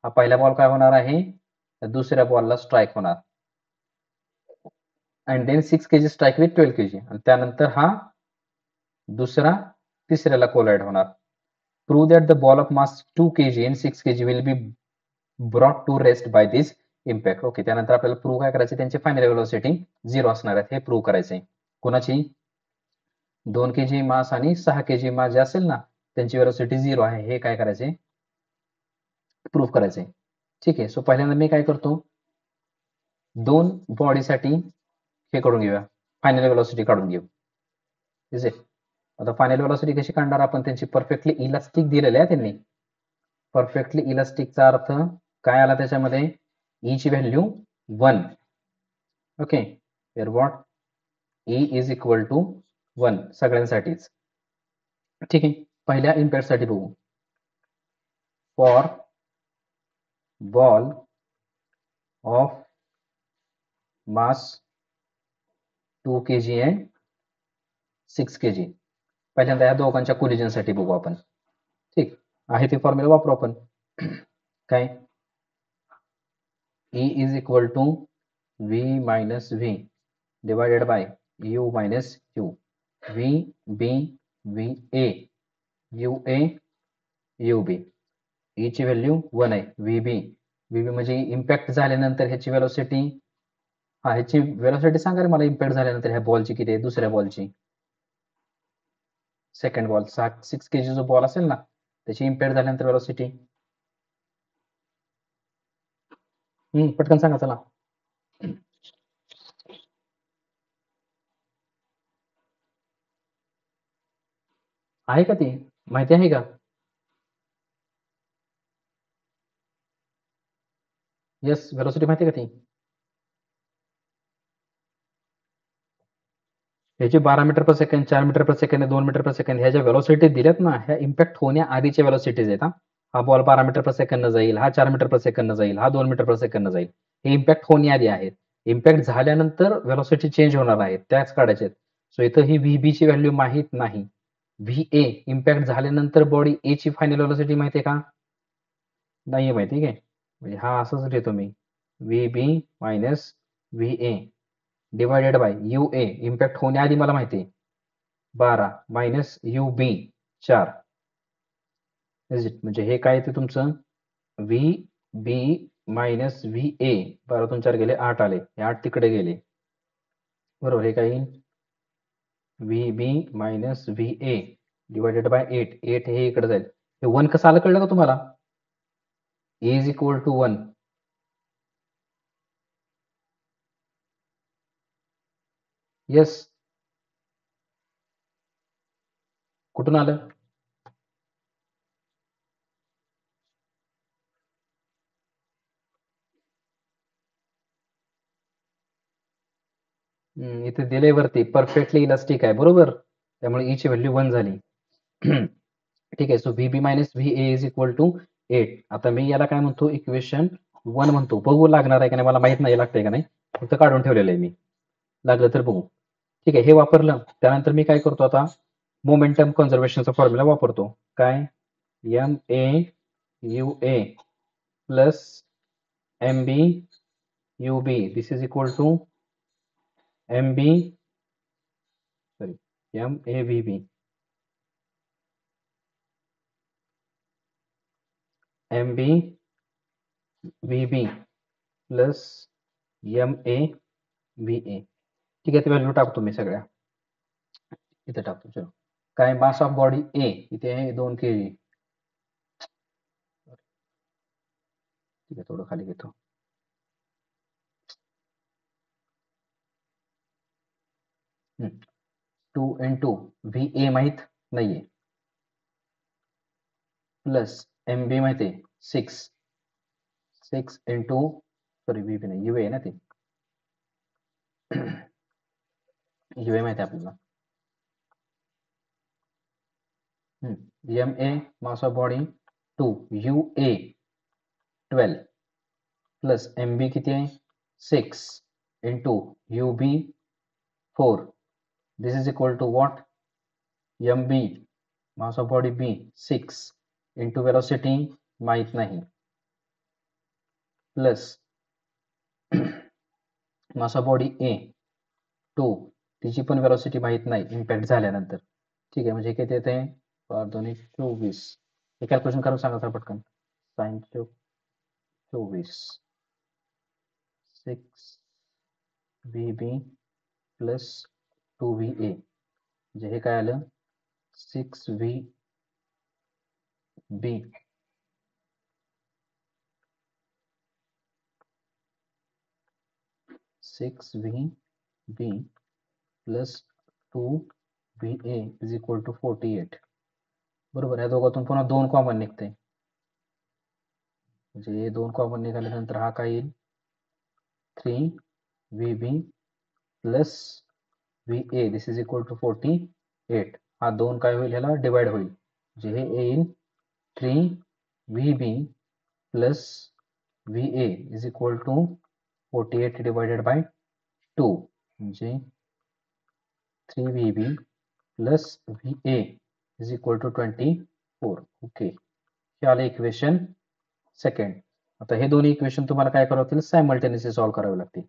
हा पहिला बॉल काय होणार आहे, दुसऱ्या बॉलला स्ट्राईक होणार. And then 6 kg strike with 12 kg. आणि त्यानंतर हा दुसरा तिसऱ्याला कोलाइड होणार. Prove that the ball of mass 2 kg and 6 kg will be brought to rest by this impact. Okay, त्यानंतर आपल्याला प्रूव्ह काय करायचे, त्यांची फायनल वेलोसिटी 0 असणार आहेत हे प्रूव्ह करायचे. कोणाची? 2 kg मास आणि 6 kg मास जे असेल ना, त्यांची वेलोसिटी 0 आहे हे काय करायचे, प्रूव्ह करायचे. ठीक आहे, सो पहिल्यांदा मी काय करतो, 2 बॉडीसाठी हे करून घेऊया, फायनल वेलोसिटी काढून घेऊ. Is it? आता फायनल वेलोसिटी कशी काढणार आपण, त्यांची परफेक्टली इलास्टिक दिलेले आहे त्यांनी. परफेक्टली इलास्टिकचा अर्थ काय आला त्याच्यामध्ये? ई ची value 1. Okay, where what? E is equal to 1 सगळ्यांसाठीच. ठीक आहे, पहिल्या इम्पॅक्ट साठी बघू. For ball of mass 2 kg and 6 kg. पहिल्यांदा या दोघांच्या कोलिजनसाठी बघू आपण. ठीक आहे, ते फॉर्म्युला वापरू आपण. काय E is equal to V minus V divided by U minus U. V B V A U A U B. E ची व्हॅल्यू 1 आहे. VB म्हणजे इम्पॅक्ट झाल्यानंतर ह्याची वेलोसिटी, ह्याची वेलोसिटी सांगा रे मला. इम्पॅक्ट झाल्यानंतर ह्या बॉलची किती आहे, दुसऱ्या बॉलची, सेकंड बॉल 6 kg जो बॉल असेल ना त्याची इम्पॅक्ट झाल्यानंतर वेलोसिटी. पटकन सांगा चला. आहे का ती माहिती आहे का? येस, वेलोसिटी माहिती आहे का ती? ह्याची 12 मीटर पर सेकंड, 4 मीटर पर सेकंड, 2 मीटर पर सेकंड ह्या ज्या वेलोसिटी दिल्यात ना, ह्या इम्पॅक्ट होण्याआधीच्या वेलोसिटीज आहेत. हा बॉल 12 मीटर पर सेकंड जाईल, हा 4 मीटर पर सेकंड जाईल, हा 2 मीटर पर सेकंड जाईल. हे इम्पॅक्ट होण्याआधी आहेत. इम्पॅक्ट झाल्यानंतर वेलोसिटी चेंज होणार आहेत, त्याच काढायचे. सो इथं ही VB ची व्हॅल्यू माहित नाही. VA इम्पॅक्ट झाल्यानंतर बॉडी A ची फायनल वेलोसिटी माहिती आहे का? नाहीये माहिती. ठीक आहे, म्हणजे हा असंच लिहितो मी, VB minus VA divided by UA impact होण्याआधी मला माहिती आहे 12 मायनस UB 4. म्हणजे हे काय ते तुमचं VB मायनस VA. 12 4 गेले 8 आले, हे 8 तिकडे गेले. बरोबर, हे काय येईल VB minus VA divided bye 8. 8 हे इकडे जाईल. हे 1 कसं आलं कळलं का तुम्हाला? A is equal to 1. Yes, कुठून आलं? इथे दिले वरती परफेक्टली इलास्टिक आहे, बरोबर. त्यामुळे E ची व्हॅल्यू 1 झाली. ठीक आहे, so VB minus VA is equal to 8. आता मी याला काय म्हणतो, इक्वेशन 1 म्हणतो. बघू लागणार आहे का नाही मला माहित नाही, लागतंय का नाही, फक्त काढून ठेवलेलं आहे मी, लागलं तर बघू. ठीक आहे, हे वापरलं. त्यानंतर मी काय करतो आता, मोमेंटम कन्झर्वेशनचा फॉर्म्युला वापरतो. काय MA plus MB UB this is equal to MB MAVB MB VB plus MAVA. ठीक आहे, ते व्हॅल्यू टाकतो मी सगळ्या इथे टाकतो. चलो, काय मास ऑफ बॉडी A इथे आहे 2 kg. ठीक आहे, थोडं खाली घेतो. 2 into VA माहित नाहीये, प्लस MB माहिती आहे 6 into सॉरी VB नाही, UA आहे ना ते. UA माहिती आहे आपल्याला. MA mass of body 2, UA 12 plus MB किती आहे 6 into UB 4. This is equal to what? MB mass of body B 6 into velocity माहित नाही, plus mass of body A 2, तिची पण वेलोसिटी माहित नाही इम्पॅक्ट झाल्यानंतर. ठीक आहे, म्हणजे किती येते 2 24. हे कॅल्क्युलेशन करून सांगा सर पटकन. साइन 24 6 VB प्लस 2VA म्हणजे हे काय आलं 6VB 6VB plus 2VA is equal to 48. बरोबर, या दोघातून पुन्हा 2 कॉमन निघते, म्हणजे 2 कॉमन निघाल्यानंतर हा काय येईल 3VB plus VA this is equal to 48. हा 2 काय होईल, ह्याला डिवाइड होईल, म्हणजे हे येईल 3VB plus VA is equal to 48 divided by 2 म्हणजे 3VB plus VA is equal to 24. Okay, हे आलं इक्वेशन सेकंड. आता हे दोन्ही इक्वेशन तुम्हाला काय करावं लागतील, सायमल्टेनियसली सॉल्व्ह करावे लागतील.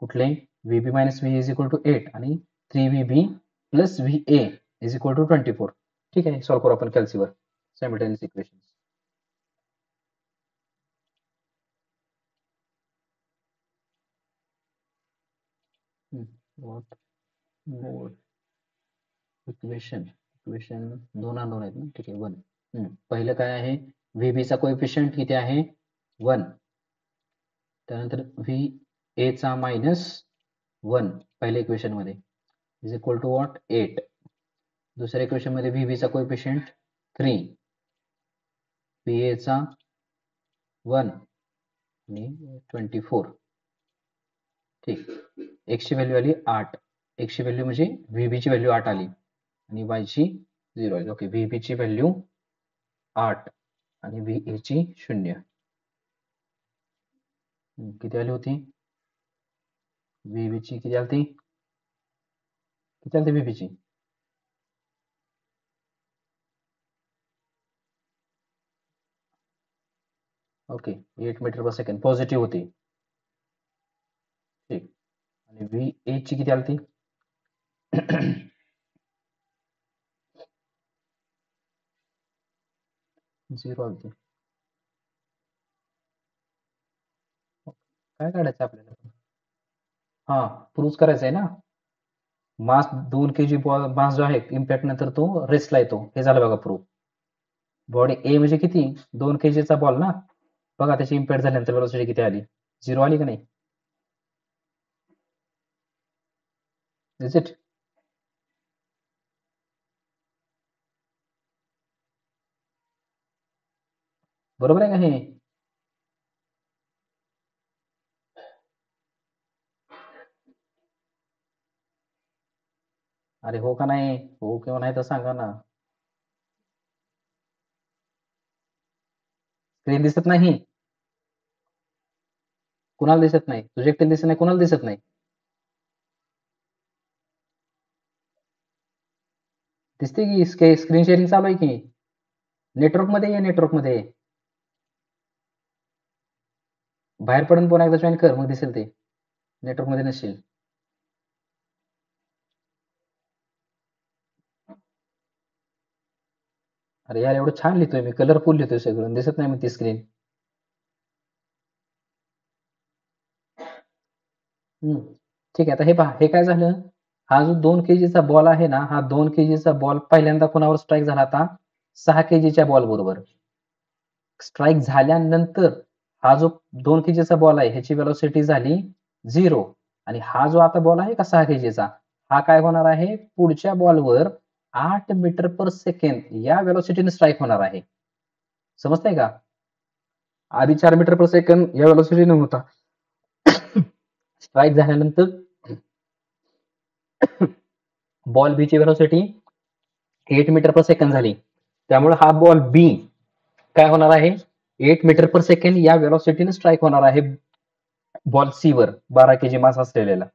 कुठले, VB minus VA is equal to 8 आणि 3VB plus VA is equal to 24. ठीक आहे, सॉल्व्ह करू आपण कॅल्सीवर simultaneous equation. What mode equation दोन अननोन आहेत ना. ठीक आहे, 1. पहिलं काय आहे, VB चा कोएफिशियंट किती आहे, 1. त्यानंतर VA चा मायनस 1 पहिल्या इक्वेशन मध्ये इज इक्वल टू व्हॉट, 8. दुसऱ्या इक्वेशन मध्ये VB चा कोएफिशियंट 3, VA चा 1 आणि 24. ठीक, x ची व्हॅल्यू आली 8. x ची व्हॅल्यू म्हणजे VB ची व्हॅल्यू 8 आली आणि y ची 0 आली. ओके, VB ची व्हॅल्यू 8 आणि VA ची 0. किती आली होती, VB ची किती आली, VB ची ओके 8 मीटर पर सेकंड पॉझिटिव्ह होती. ठीक, आणि VA ची किती आली, 0 आली. काय काढायचं आपल्याला, हा प्रूव्ह करायचं आहे ना. मास 2 kg मास जो आहे इम्पॅक्ट नंतर तो रेस्टला येतो, हे झालं बघा प्रूव्ह. बॉडी ए म्हणजे किती, 2 kg चा बॉल ना. बघा त्याची इम्पॅक्ट झाल्यानंतर वेलोसिटी किती आली, 0 आली का नाही. इज इट, बरोबर आहे का हे. अरे हो का नाही, हो किंवा नाही तर सांगा ना. स्क्रीन दिसत नाही, कुणाला दिसत नाही, तुझे एकटे दिसत नाही, कुणाला दिसत नाही. दिसते की स्क्रीन शेअरिंग चालू आहे की. नेटवर्क मध्ये ये, नेटवर्क मध्ये बाहेर पडून पुन्हा एकदा जॉईन कर, मग दिसेल ते. नेटवर्क मध्ये नसेल. अरे यार, एवढं छान लिहितोय मी, कलरफुल लिहितोय सगळं, दिसत नाही मग ती स्क्रीन. ठीक आहे, आता हे पहा, हे काय झालं, हा जो 2 kg चा बॉल आहे ना, हा 2 kg चा बॉल पहिल्यांदा कोणावर स्ट्राईक झाला, आता 6 kg च्या बॉल बरोबर स्ट्राईक झाल्यानंतर हा जो 2 kg चा बॉल आहे ह्याची वेलोसिटी झाली 0 आणि हा जो आता बॉल आहे का 6 kg चा, हा काय होणार आहे, पुढच्या बॉलवर 8 मीटर पर सेकंड या वेलोसिटीने स्ट्राईक होणार आहे. समजतंय का. आधी 4 मीटर पर सेकंड या वेलोसिटीने होता, स्ट्राईक झाल्यानंतर बॉल बी ची वेलोसिटी 8 मीटर पर सेकंड झाली. त्यामुळे हा बॉल बी काय होणार आहे, 8 मीटर पर सेकंड या वेलोसिटीने स्ट्राईक होणार आहे बॉल सी वर 12 kg मास असलेला.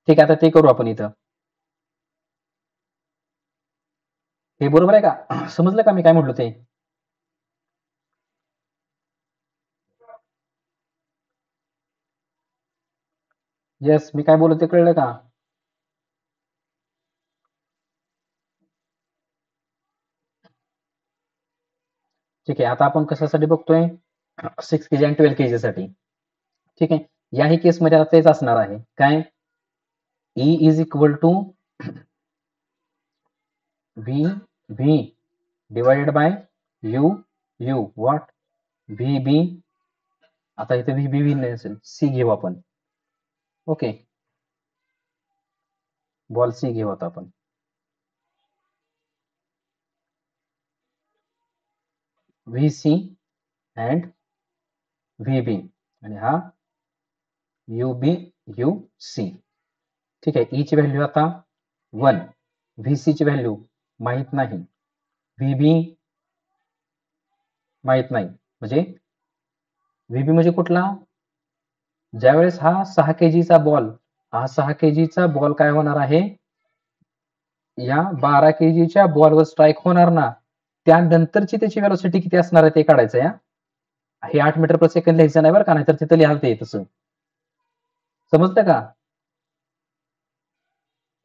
ठीक आहे, आता ते करू आपण इथं. हे बरोबर आहे का, समजलं का मी काय म्हटलो ते. येस, मी काय बोलतो ते कळलं का. ठीक आहे, आता आपण कशासाठी बघतोय, 6 kg आणि 12 kg साठी. ठीक आहे, याही केसमध्ये आता तेच असणार आहे, काय, E is equal to VB divided by U what, VB. आता इथे VB नसेल, C घेऊ आपण. ओके, बॉल C घेऊ आता आपण. VC अँड VB आणि हा UC. ठीक आहे, E ची व्हॅल्यू आता 1, VC ची व्हॅल्यू माहित नाही, VB माहित नाही, म्हणजे VB म्हणजे कुठला, ज्यावेळेस हा 6 kg चा बॉल, हा 6 kg चा बॉल काय होणार आहे, या 12 kg बॉलवर स्ट्राईक होणार ना, त्यानंतरची त्याची व्हेलॉसिटी किती असणार आहे ते काढायचं या. हे 8 मीटर पर सेकंड लिहायचं नाही बरं का, नाहीतर तिथं लिहायचं तसं. समजलं का?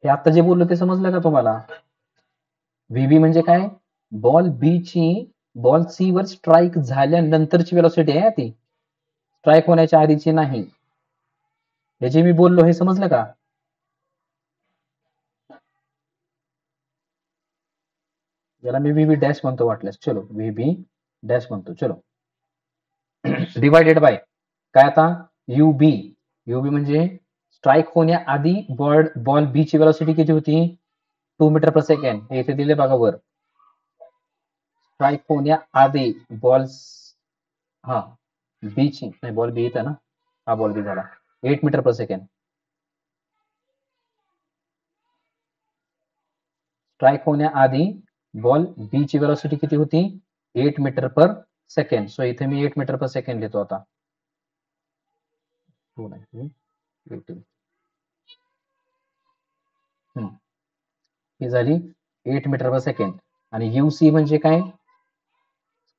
हे आता जे बोललो ते समजलं का तुम्हाला? व्हीबी म्हणजे काय? बॉल सी वर स्ट्राईक झाल्यानंतरची व्हेलॉसिटी आहे ती, स्ट्राईक होण्याच्या आधीची नाही. हे जे मी बोललो हे समजलं का? याला मी व्हीबी डॅश म्हणतो वाटल्यास. चलो व्हीबी डॅश म्हणतो. चलो डिवायडेड बाय काय आता? युबी. युबी म्हणजे स्ट्राईक होण्याआधी बॉल बी ची व्हेलॉसिटी किती होती? 2 मीटर पर सेकंड. हे इथे दिले बघा वर. स्ट्राईक होण्याआधी बॉल बी ची नाही, बॉल बी इथं ना, हा बॉल बी झाला 8 मीटर पर सेकंड. स्ट्राईक होण्याआधी बॉल बी ची व्हेलॉसिटी किती होती? 8 मीटर पर सेकंड. सो इथे मी 8 मीटर पर सेकंड लिहितो आता. ही झाली 8 मीटर पर सेकंड. आणि युसी म्हणजे काय?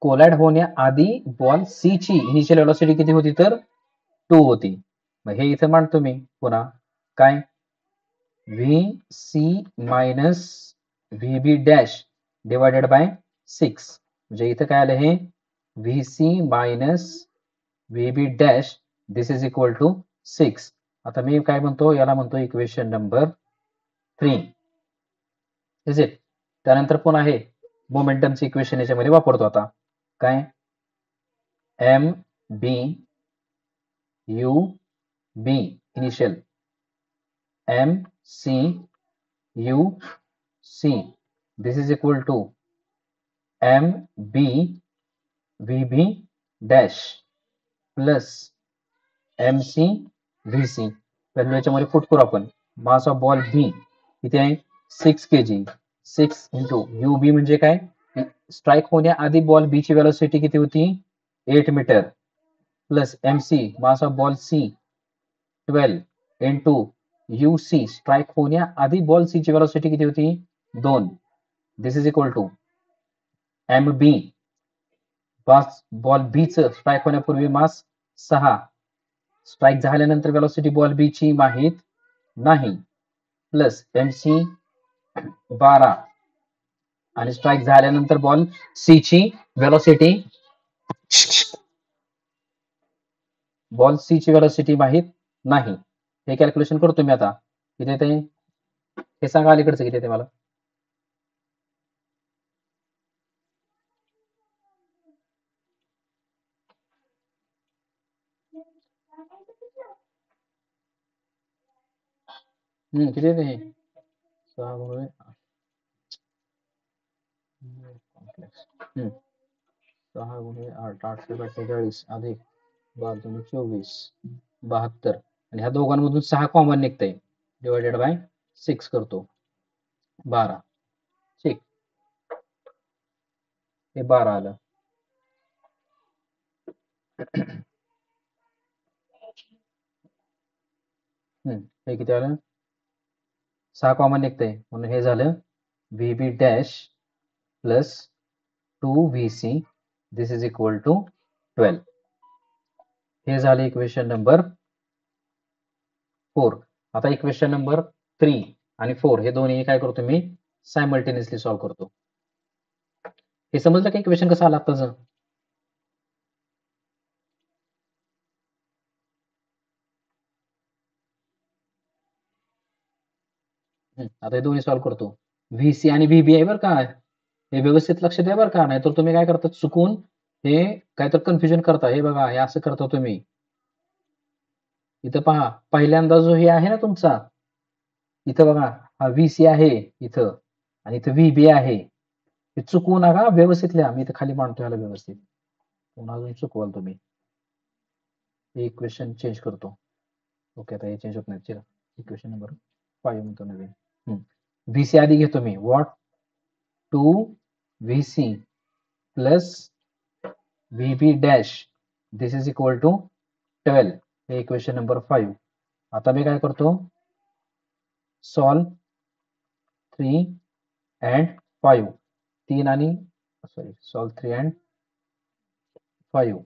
कोलाइड होण्याआधी बॉल सी ची इनिशियल व्हेलॉसिटी किती होती? तर 2 होती. मग हे इथं मांडतो मी पुन्हा. काय? V C minus V B dash divided by 6. म्हणजे इथं काय आलं? हे V C minus V B dash this is equal to 6. आता मी काय म्हणतो? याला म्हणतो इक्वेशन नंबर 3. Is it? त्यानंतर पुन्हा आहे मोमेंटमची इक्वेशन याच्यामध्ये वापरतो आता. काय? M B U B initial M C U C this is equal to M B V B dash plus M C V C. Value याच्यामध्ये पुट करू आपण. मास ऑफ बॉल बी किती आहे? 6 kg. 6 इंटू यू बी म्हणजे काय? स्ट्राईक होण्याआधी ball B ची velocity किती होती? 8 metre plus M C mass of ball C 12 into U C strike होण्याआधी बॉल सी ची व्हेलॉसिटी किती होती? 2. This is equal to M B ball B च स्ट्राईक होण्यापूर्वी मास 6, स्ट्राईक झाल्यानंतर व्हेलॉसिटी बॉल बी ची माहित नाही, प्लस एम सी 12 आणि स्ट्राईक झाल्यानंतर बॉल सी ची व्हेलॉसिटी माहित नाही. हे कॅल्क्युलेशन करतो मी आता. किती येते हे सांगा, अलीकडचं किती येते मला? किती येते हे? 6 गुणिले 6 गुणिले 8 842 अधिक 12 24 72. आणि ह्या दोघांमधून 6 कॉमन निघतंय. डिवायडेड बाय 6 करतो 12. ठीक, हे 12 आलं. हे किती आलं? 6 कॉमन निघतंय म्हणून हे झालं V B dash plus 2 V C this is equal to 12. हे झाले इक्वेशन नंबर 4. आता इक्वेशन नंबर 3 आणि 4 हे दोन्ही काय करतो मी? सायमल्टेनियसली सॉल्व्ह करतो. हे समजलं का इक्वेशन कसं आलं आत्ताच? आता हे दोन्ही सॉल्व्ह करतो. व्हीसी आणि व्हीबी आहे बरं का, हे व्यवस्थित लक्ष द्या बरं का, नाहीतर तुम्ही काय करता चुकून हे काहीतरी कन्फ्युजन करता. हे बघा, हे असं करता तुम्ही. इथं पहा, पहिल्यांदा जो हे आहे ना तुमचा, इथं बघा हा व्हीसी आहे इथं आणि इथं व्हीबी आहे. हे चुकवू नका, व्यवस्थित लिहा. मी इथं खाली मांडतो याला व्यवस्थित, पुन्हा अजून चुकवाल तुम्ही. हे इक्वेशन चेंज करतो. ओके, आता हे चेंज होत नाही. चला इक्वेशन नंबर 5 म्हणतो नवीन. व्हीसी आधी घेतो मी. What? 2 VC plus VB dash this is equal to 12. हे इक्वेशन नंबर 5. आता मी काय करतो? सॉल्व 3
अँड 5, 3 आणि सॉरी सॉल्व 3 अँड 5,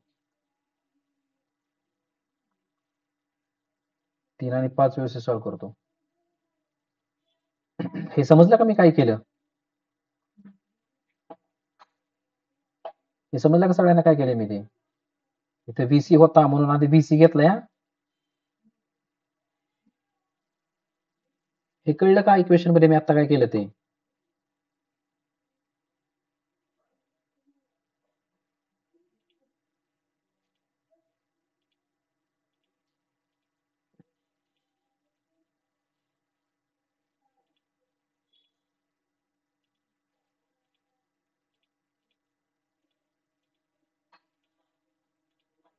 3 आणि 5 व्यवस्थित सॉल्व करतो. हे समजलं का मी काय केलं? हे समजलं का सगळ्यांना काय केलं मी ते? इथे VC होता म्हणून आधी VC घेतलाय. हे कळलं का इक्वेशन मध्ये मी आता काय केलं ते?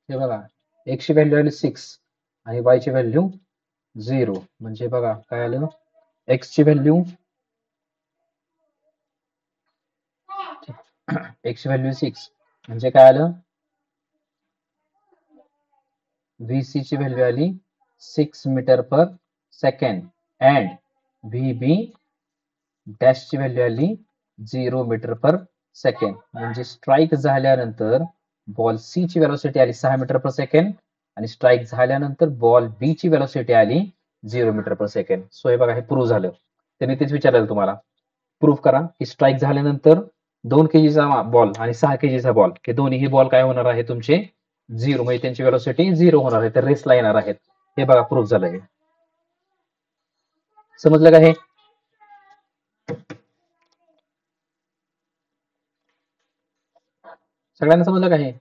हे बघा, x ची व्हॅल्यू आली 6 आणि y ची व्हॅल्यू 0. म्हणजे बघा काय आलं, x ची व्हॅल्यू 6 म्हणजे काय आलं, VC ची व्हॅल्यू आली 6 metre per second and VB dash ची व्हॅल्यू आली 0 मीटर पर सेकंड. म्हणजे स्ट्राईक झाल्यानंतर बॉल सी ची वेलोसिटी आली 6 मीटर पर सेकंड आणि स्ट्राईक झाल्यानंतर बॉल बी ची वेलोसिटी आली 0 मीटर पर सेकंड. सो हे बघा, हे प्रूव्ह झालं. त्यांनी तेच विचारलं तुम्हाला, प्रूव्ह करा की स्ट्राईक झाल्यानंतर 2 kgचा बॉल आणि 6 kgचा बॉल हे दोन्ही बॉल काय होणार आहे तुमचे 0, म्हणजे त्यांची वेलोसिटी 0 होणार आहे, तर रेसला येणार आहेत. हे बघा प्रूव्ह झालं. हे समजलं का? हे सगळ्यांना समजलं का? हे